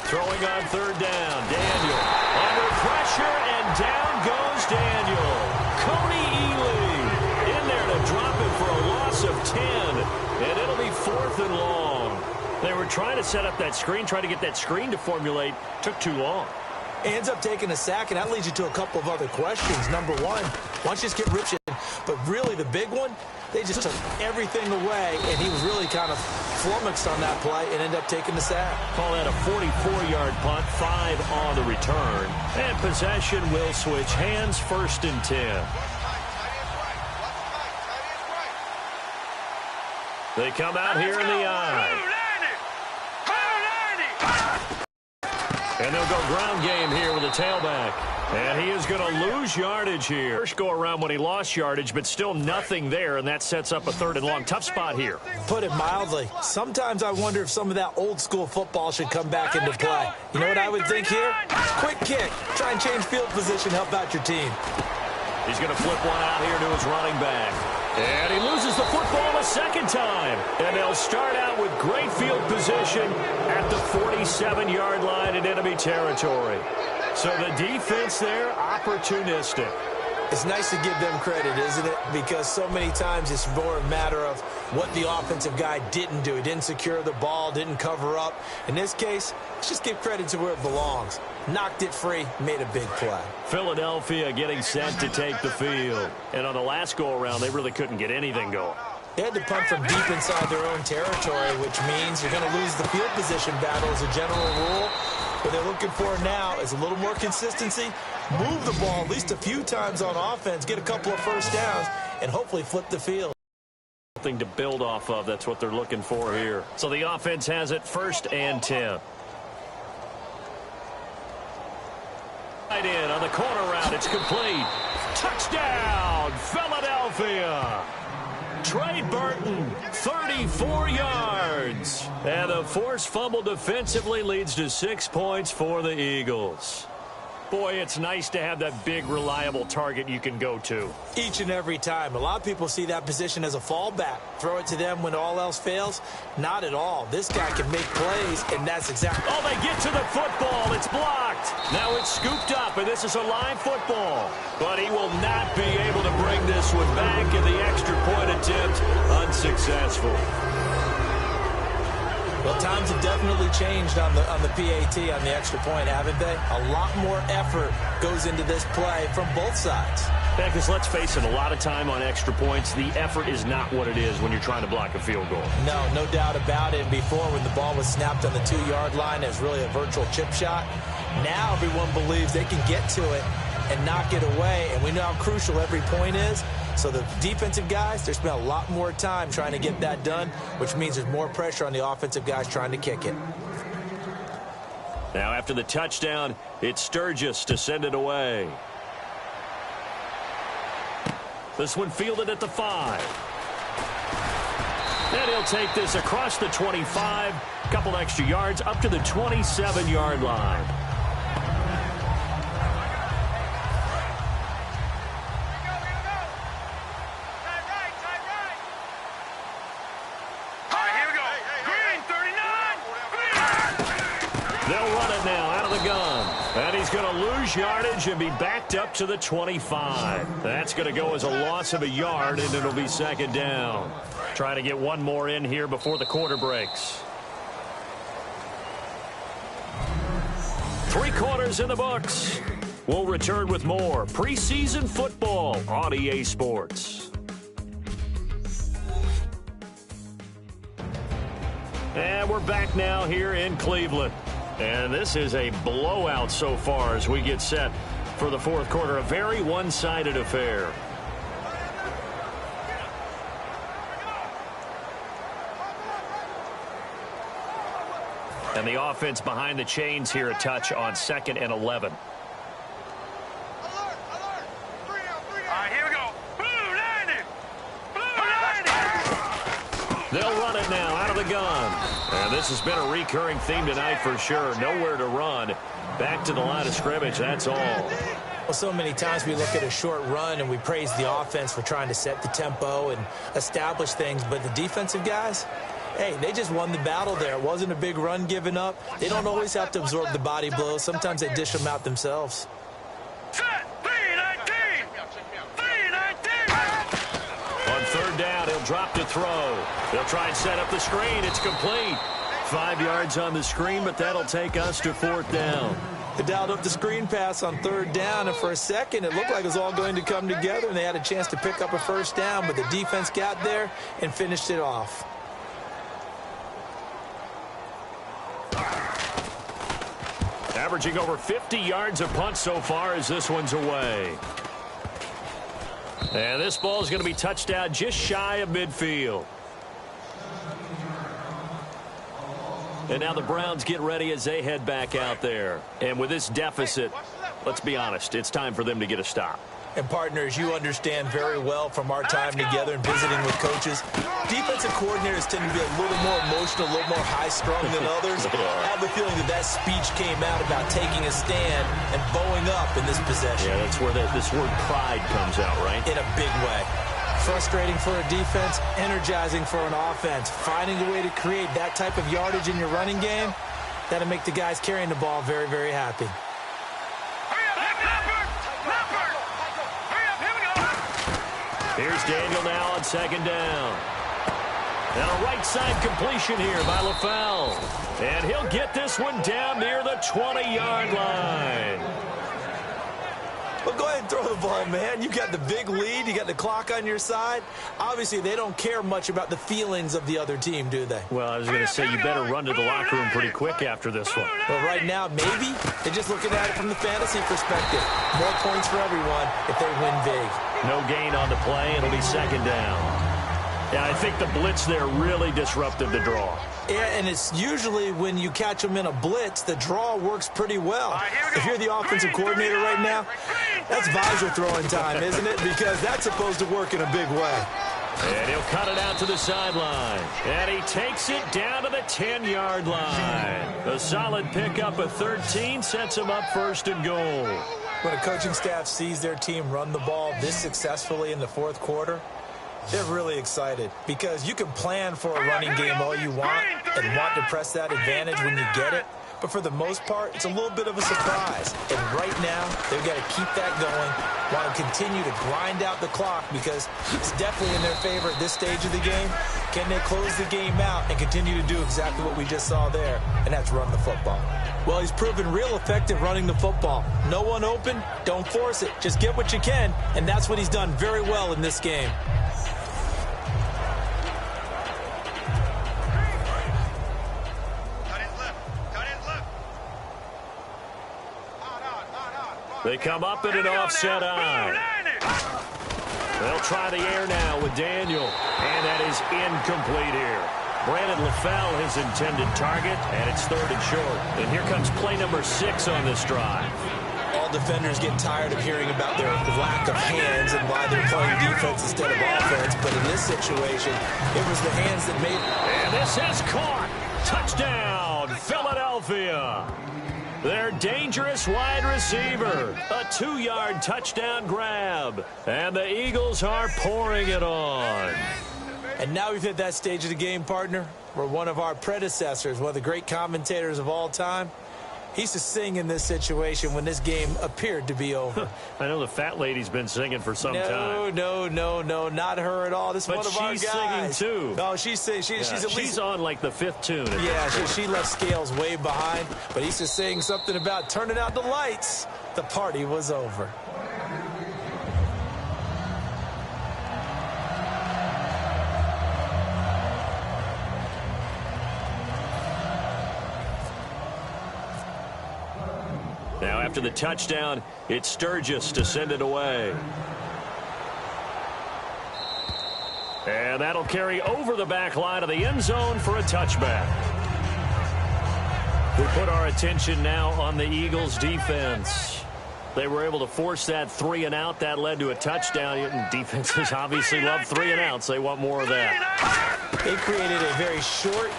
Throwing on third down, Daniel. Under pressure, and down goes Daniel. Cody Ely in there to drop him for a loss of 10, and it'll be 4th and long. They were trying to set up that screen, trying to get that screen to formulate. Took too long. Ends up taking a sack, and that leads you to a couple of other questions. Number one, why don't you just get Ripchen? But really, the big one, they just took everything away, and he was really kind of flummoxed on that play and ended up taking the sack. Call that a 44-yard punt, 5 on the return. And possession will switch hands, 1st and 10. They come out here in the eye. And they'll go ground game here with a tailback. And he is going to lose yardage here. First go around when he lost yardage, but still nothing there, and that sets up a 3rd and long. Tough spot here. Put it mildly. Sometimes I wonder if some of that old-school football should come back into play. You know what I would think here? Quick kick. Try and change field position, help out your team. He's going to flip one out here to his running back. And he loses the football a second time. And they'll start out with great field position at the 47-yard line in enemy territory. So the defense there, opportunistic. It's nice to give them credit, isn't it? Because so many times it's more a matter of what the offensive guy didn't do. He didn't secure the ball, didn't cover up. In this case, let's just give credit to where it belongs. Knocked it free, made a big play. Philadelphia getting set to take the field. And on the last go-around, they really couldn't get anything going. They had to punt from deep inside their own territory, which means you're going to lose the field position battle as a general rule. What they're looking for now is a little more consistency, move the ball at least a few times on offense, get a couple of first downs, and hopefully flip the field. Something to build off of. That's what they're looking for here. So the offense has it 1st and 10. Right in on the corner route. It's complete. Touchdown, Philadelphia. Trey Burton, 34 yards. And a forced fumble defensively leads to 6 points for the Eagles. Boy, it's nice to have that big, reliable target you can go to. Each and every time. A lot of people see that position as a fallback. Throw it to them when all else fails. Not at all. This guy can make plays, and that's exactly... Oh, they get to the football. It's blocked. Now it's scooped up, and this is a live football. But he will not be able to bring this one back, and the extra point attempt unsuccessful. Well, times have definitely changed on the PAT, on the extra point, haven't they? A lot more effort goes into this play from both sides. Yeah, because let's face it, a lot of time on extra points, the effort is not what it is when you're trying to block a field goal. No doubt about it. Before, when the ball was snapped on the 2-yard line, it was really a virtual chip shot. Now everyone believes they can get to it and knock it away, and we know how crucial every point is. So the defensive guys, they spent a lot more time trying to get that done, which means there's more pressure on the offensive guys trying to kick it. Now after the touchdown, it's Sturgis to send it away. This one fielded at the 5. And he'll take this across the 25, couple extra yards up to the 27-yard line. Yardage and be backed up to the 25. That's going to go as a loss of a yard, and it'll be 2nd down. Trying to get one more in here before the quarter breaks. 3 quarters in the books. We'll return with more preseason football on EA Sports. And we're back now here in Cleveland. And this is a blowout so far as we get set for the fourth quarter. A very one-sided affair. And the offense behind the chains here, a touch on 2nd and 11. They'll run it now out of the gun. And this has been a recurring theme tonight for sure. Nowhere to run. Back to the line of scrimmage, that's all. Well, so many times we look at a short run and we praise the offense for trying to set the tempo and establish things. But the defensive guys, hey, they just won the battle there. It wasn't a big run given up. They don't always have to absorb the body blows. Sometimes they dish them out themselves. On 3rd down, he'll drop to throw. They'll try and set up the screen. It's complete. 5 yards on the screen, but that'll take us to 4th down. They dialed up the screen pass on 3rd down, and for a second, it looked like it was all going to come together, and they had a chance to pick up a 1st down, but the defense got there and finished it off. Averaging over 50 yards a punt so far as this one's away. And this ball is going to be touched out just shy of midfield. And now the Browns get ready as they head back out there. And with this deficit, let's be honest, it's time for them to get a stop. And partners, you understand very well from our time together and visiting with coaches, defensive coordinators tend to be a little more emotional, a little more high-strung than others. I have a feeling that speech came out about taking a stand and bowing up in this possession. Yeah, that's where this word pride comes out, right? In a big way. Frustrating for a defense, energizing for an offense. Finding a way to create that type of yardage in your running game, that'll make the guys carrying the ball very, very happy. Here's Daniel now on 2nd down. Now a right side completion here by LaFell. And he'll get this one down near the 20-yard line. Well, go ahead and throw the ball, man. You got the big lead. You got the clock on your side. Obviously, they don't care much about the feelings of the other team, do they? Well, I was going to say you better run to the locker room pretty quick after this one. Well, right now, maybe they're just looking at it from the fantasy perspective. More points for everyone if they win big. No gain on the play. It'll be 2nd down. Yeah, I think the blitz there really disrupted the draw. Yeah, and it's usually when you catch them in a blitz, the draw works pretty well. If you're the offensive coordinator right now, that's visor throwing time, isn't it? Because that's supposed to work in a big way. And he'll cut it out to the sideline. And he takes it down to the 10-yard line. A solid pickup of 13 sets him up 1st and goal. When a coaching staff sees their team run the ball this successfully in the 4th quarter, they're really excited because you can plan for a running game all you want and want to press that advantage when you get it. But for the most part, it's a little bit of a surprise. And right now, they've got to keep that going, want to continue to grind out the clock because it's definitely in their favor at this stage of the game. Can they close the game out and continue to do exactly what we just saw there, and that's run the football? Well, he's proven real effective running the football. No one open, don't force it. Just get what you can, and that's what he's done very well in this game. They come up in an offset eye. They'll try the air now with Daniel. And that is incomplete here. Brandon LaFell, his intended target, and it's 3rd and short. And here comes play number 6 on this drive. All defenders get tired of hearing about their lack of hands and why they're playing defense instead of offense. But in this situation, it was the hands that made it. And this is caught. Touchdown, Philadelphia. Their dangerous wide receiver. A 2-yard touchdown grab. And the Eagles are pouring it on. And now we've hit that stage of the game, partner, where one of our predecessors, one of the great commentators of all time, he used to sing in this situation when this game appeared to be over. I know the fat lady's been singing for some time. No, not her at all. This is one of our guys. But she's singing, too. No, she's at least... She's on, like, the 5th tune. Yeah, she left Scales way behind. But he used to sing something about turning out the lights. The party was over. after the touchdown, it's Sturgis to send it away. And that'll carry over the back line of the end zone for a touchback. We put our attention now on the Eagles' defense. They were able to force that 3 and out. That led to a touchdown. And defenses obviously love 3 and outs. They want more of that. They created a very short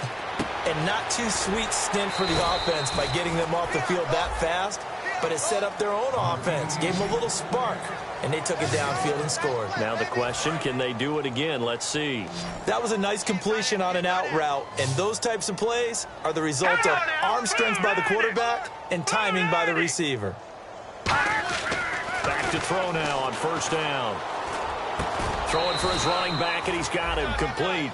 and not too sweet stint for the offense by getting them off the field that fast, but it set up their own offense, gave them a little spark, and they took it downfield and scored. Now the question, can they do it again? Let's see. That was a nice completion on an out route, and those types of plays are the result of arm strength by the quarterback and timing by the receiver. Back to throw now on first down. Throwing for his running back, and he's got him complete.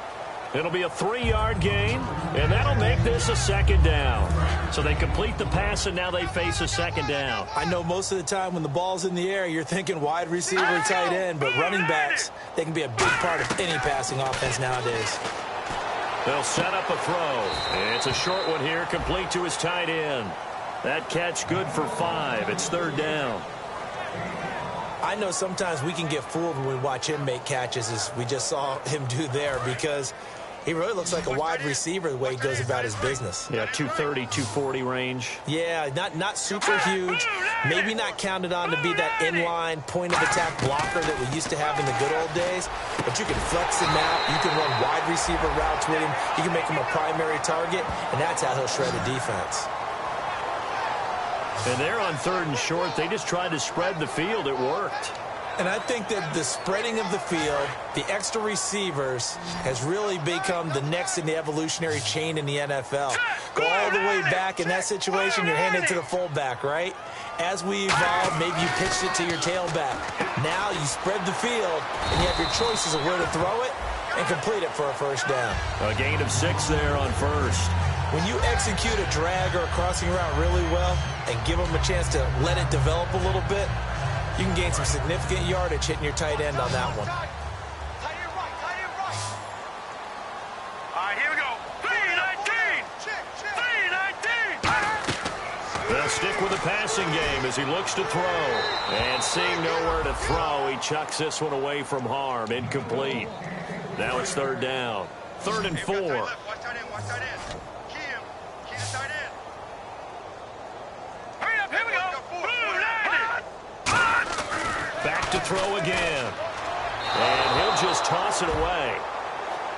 It'll be a 3-yard gain, and that'll make this a second down. So they complete the pass, and now they face a second down. I know most of the time when the ball's in the air, you're thinking wide receiver, tight end, but running backs, they can be a big part of any passing offense nowadays. They'll set up a throw. It's a short one here, complete to his tight end. That catch good for 5. It's third down. I know sometimes we can get fooled when we watch him make catches, as we just saw him do there, because he really looks like a wide receiver the way he goes about his business. Yeah, 230, 240 range. Yeah, not super huge. Maybe not counted on to be that inline point-of-attack blocker that we used to have in the good old days. But you can flex him out. You can run wide receiver routes with him. You can make him a primary target, and that's how he'll shred a defense. And they're on 3rd and short. They just tried to spread the field. It worked. And I think that the spreading of the field, the extra receivers, has really become the next in the evolutionary chain in the NFL. Go all the way back in that situation, you're handed to the fullback, right? As we evolve, maybe you pitched it to your tailback. Now you spread the field, and you have your choices of where to throw it and complete it for a first down. A gain of 6 there on first. When you execute a drag or a crossing route really well and give them a chance to let it develop a little bit, you can gain some significant yardage hitting your tight end on that one. All right, here we go. 3-19. 3-19. They'll stick with the passing game as he looks to throw. And seeing nowhere to throw, he chucks this one away from harm. Incomplete. Now it's third down. 3rd and 4. Watch tight end. Watch tight end. Key him. Key the tight end. Hurry up. Here we go. Back to throw again. And he'll just toss it away.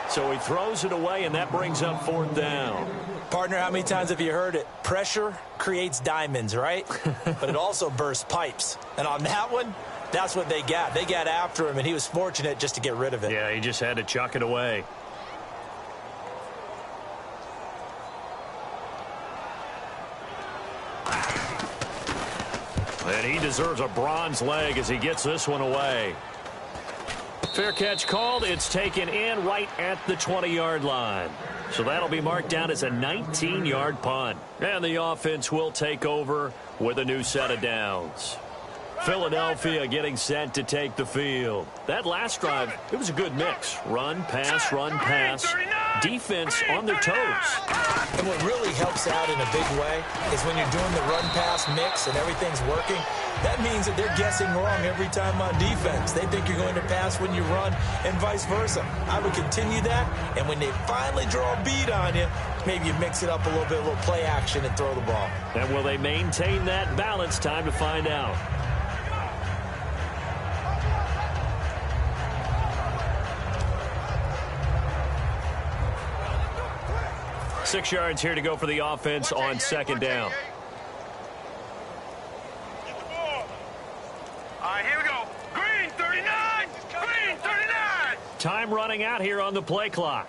So he throws it away, and that brings up 4th down. Partner, how many times have you heard it? Pressure creates diamonds, right? But it also bursts pipes. And on that one, that's what they got. They got after him, and he was fortunate just to get rid of it. Yeah, he just had to chuck it away. And he deserves a bronze leg as he gets this one away. Fair catch called. It's taken in right at the 20-yard line. So that'll be marked down as a 19-yard punt. And the offense will take over with a new set of downs. Philadelphia getting set to take the field. That last drive, it was a good mix. Run, pass, defense on their toes. And what really helps out in a big way is when you're doing the run-pass mix and everything's working, that means that they're guessing wrong every time on defense. They think you're going to pass when you run and vice versa. I would continue that, and when they finally draw a bead on you, maybe you mix it up a little bit, a little play action, and throw the ball. And will they maintain that balance? Time to find out. Six yards here to go for the offense on second down. All right, here we go. Green 39. Green 39. Time running out here on the play clock.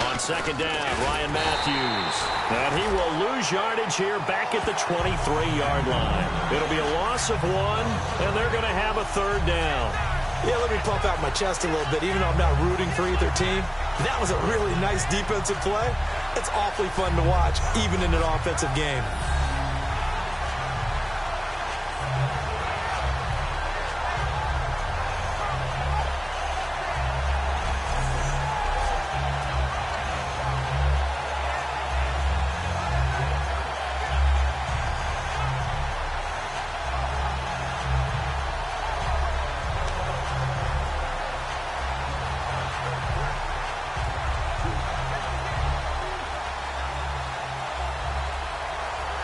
On second down, Ryan Matthews. And he will lose yardage here back at the 23-yard line. It'll be a loss of 1, and they're going to have a third down. Yeah, let me pump out my chest a little bit, even though I'm not rooting for either team. That was a really nice defensive play. It's awfully fun to watch, even in an offensive game.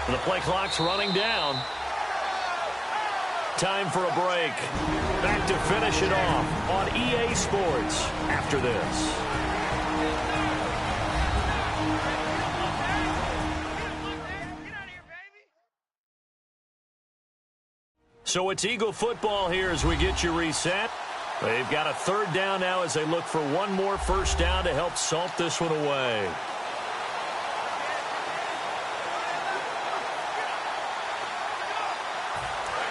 The play clock's running down. Time for a break. Back to finish it off on EA Sports after this. So it's Eagle football here as we get you reset. They've got a third down now as they look for one more first down to help salt this one away.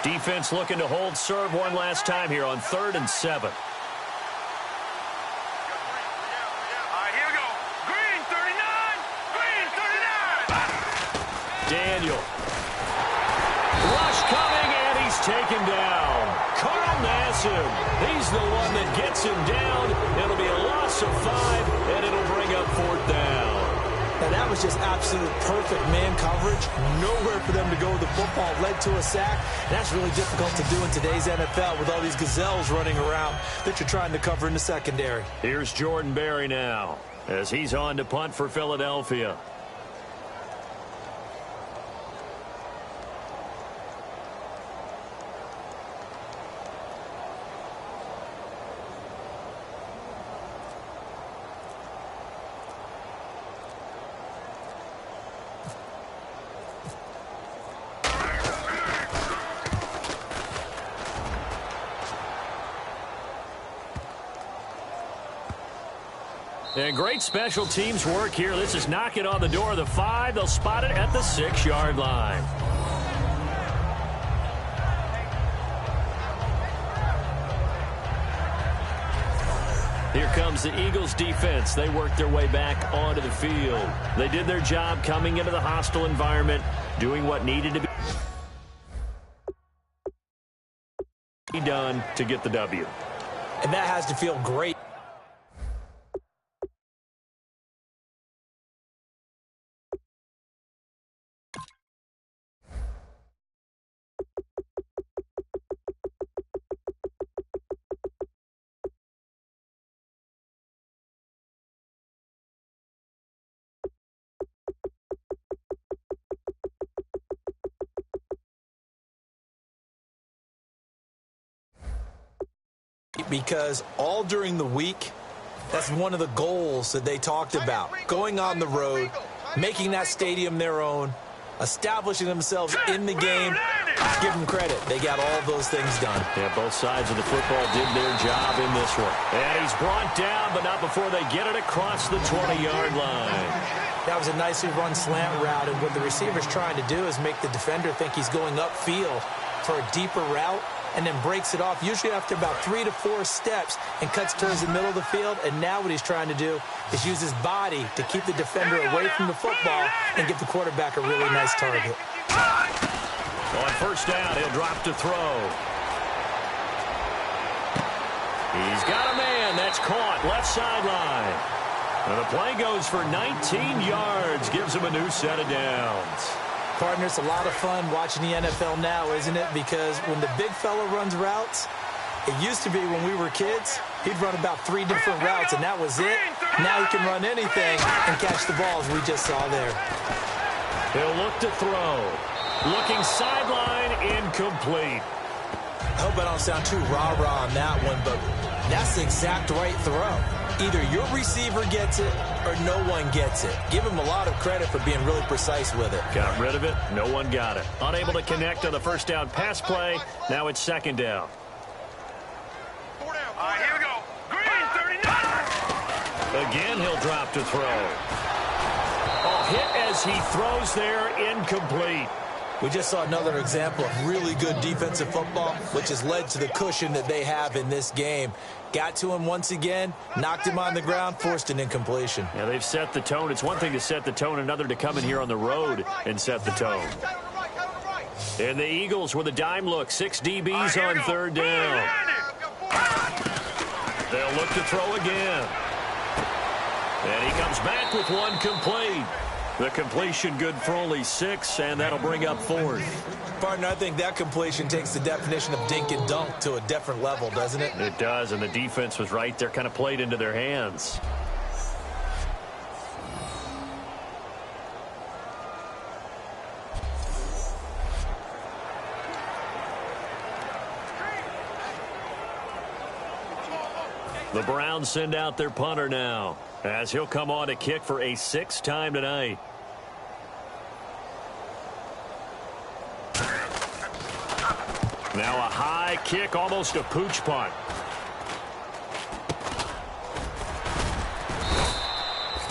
Defense looking to hold serve one last time here on 3rd and 7. All right, here we go. Green 39. Green 39. Daniel. Rush coming, and he's taken down. Carl Nassib. He's the one that gets him down. It'll be a loss of 5, and it'll bring up 4th down. Now, that was just absolute perfect man coverage. Nowhere for them to go with the football. Led to a sack. That's really difficult to do in today's NFL with all these gazelles running around that you're trying to cover in the secondary. Here's Jordan Berry now as he's on to punt for Philadelphia. And great special teams work here. This is knocking on the door of the 5. They'll spot it at the 6-yard line. Here comes the Eagles defense. They work their way back onto the field. They did their job coming into the hostile environment, doing what needed to be done to get the W. And that has to feel great. Because all during the week, that's one of the goals that they talked about. Going on the road, making that stadium their own, establishing themselves in the game. Give them credit. They got all those things done. Yeah, both sides of the football did their job in this one. And he's brought down, but not before they get it across the 20-yard line. That was a nicely run slant route, and what the receiver's trying to do is make the defender think he's going upfield for a deeper route, and then breaks it off, usually after about 3 to 4 steps, and cuts towards the middle of the field. And now what he's trying to do is use his body to keep the defender away from the football and give the quarterback a really nice target. On first down, he'll drop to throw. He's got a man. That's caught left sideline. And the play goes for 19 yards, gives him a new set of downs. Partner, it's a lot of fun watching the NFL now, isn't it? Because when the big fella runs routes, it used to be when we were kids, he'd run about 3 different routes, and that was it. Now he can run anything and catch the balls we just saw there. He'll look to throw. Looking sideline, incomplete. I hope I don't sound too rah-rah on that one, but that's the exact right throw. Either your receiver gets it or no one gets it. Give him a lot of credit for being really precise with it. Got rid of it. No one got it. Unable to connect on the first down pass play. Now it's second down. 4 down. All right, here we go. Green 39. Again, he'll drop to throw. Oh, hit as he throws there, incomplete. We just saw another example of really good defensive football, which has led to the cushion that they have in this game. Got to him once again, knocked him on the ground, forced an incompletion. Yeah, they've set the tone. It's one thing to set the tone, another to come in here on the road and set the tone. And the Eagles with a dime look. 6 DBs on third down. They'll look to throw again. And he comes back with one complete. The completion good for only 6, and that'll bring up 4th. Partner, I think that completion takes the definition of dink and dunk to a different level, doesn't it? It does, and the defense was right there, kind of played into their hands. The Browns send out their punter now, as he'll come on to kick for a 6th time tonight. Now a high kick, almost a pooch punt.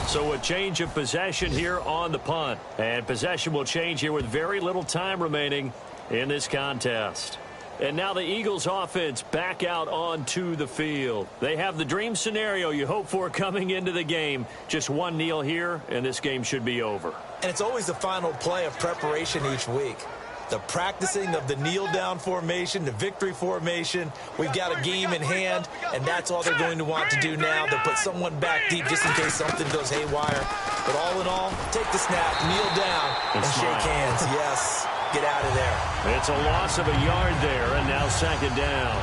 So a change of possession here on the punt. And possession will change here with very little time remaining in this contest. And now the Eagles offense back out onto the field. They have the dream scenario you hope for coming into the game. Just one kneel here, and this game should be over. And it's always the final play of preparation each week. The practicing of the kneel-down formation, the victory formation. We've got a game in hand, and that's all they're going to want to do now. They'll put someone back deep just in case something goes haywire. But all in all, take the snap, kneel down, and shake hands. Yes, get out of there. It's a loss of a yard there, and now 2nd down.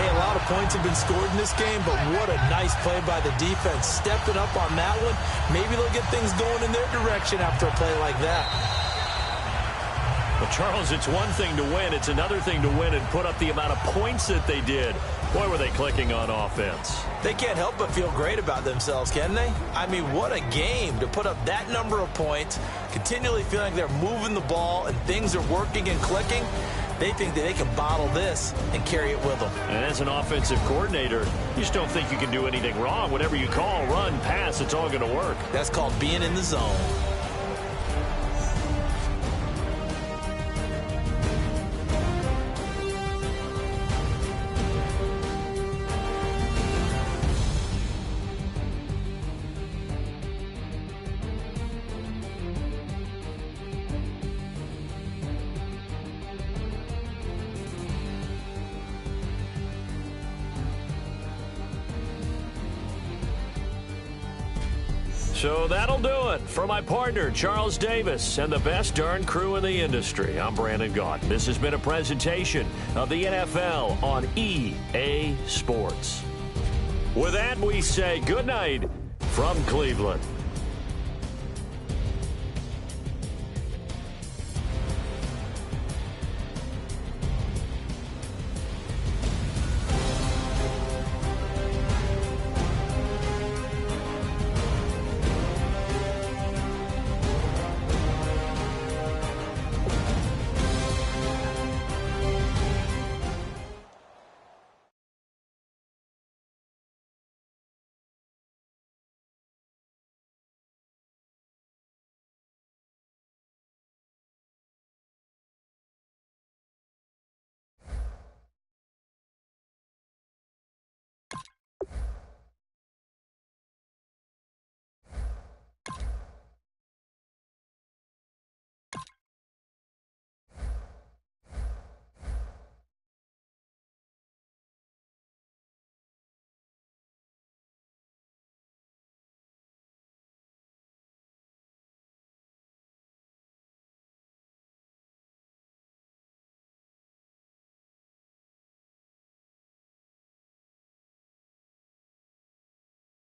Hey, a lot of points have been scored in this game, but what a nice play by the defense. Stepping up on that one, maybe they'll get things going in their direction after a play like that. Well, Charles, it's one thing to win. It's another thing to win and put up the amount of points that they did. Boy, were they clicking on offense. They can't help but feel great about themselves, can they? I mean, what a game to put up that number of points, continually feeling they're moving the ball and things are working and clicking. They think that they can bottle this and carry it with them. And as an offensive coordinator, you just don't think you can do anything wrong. Whatever you call, run, pass, it's all going to work. That's called being in the zone. So that'll do it for my partner, Charles Davis, and the best darn crew in the industry. I'm Brandon Gaunt. This has been a presentation of the NFL on EA Sports. With that, we say good night from Cleveland.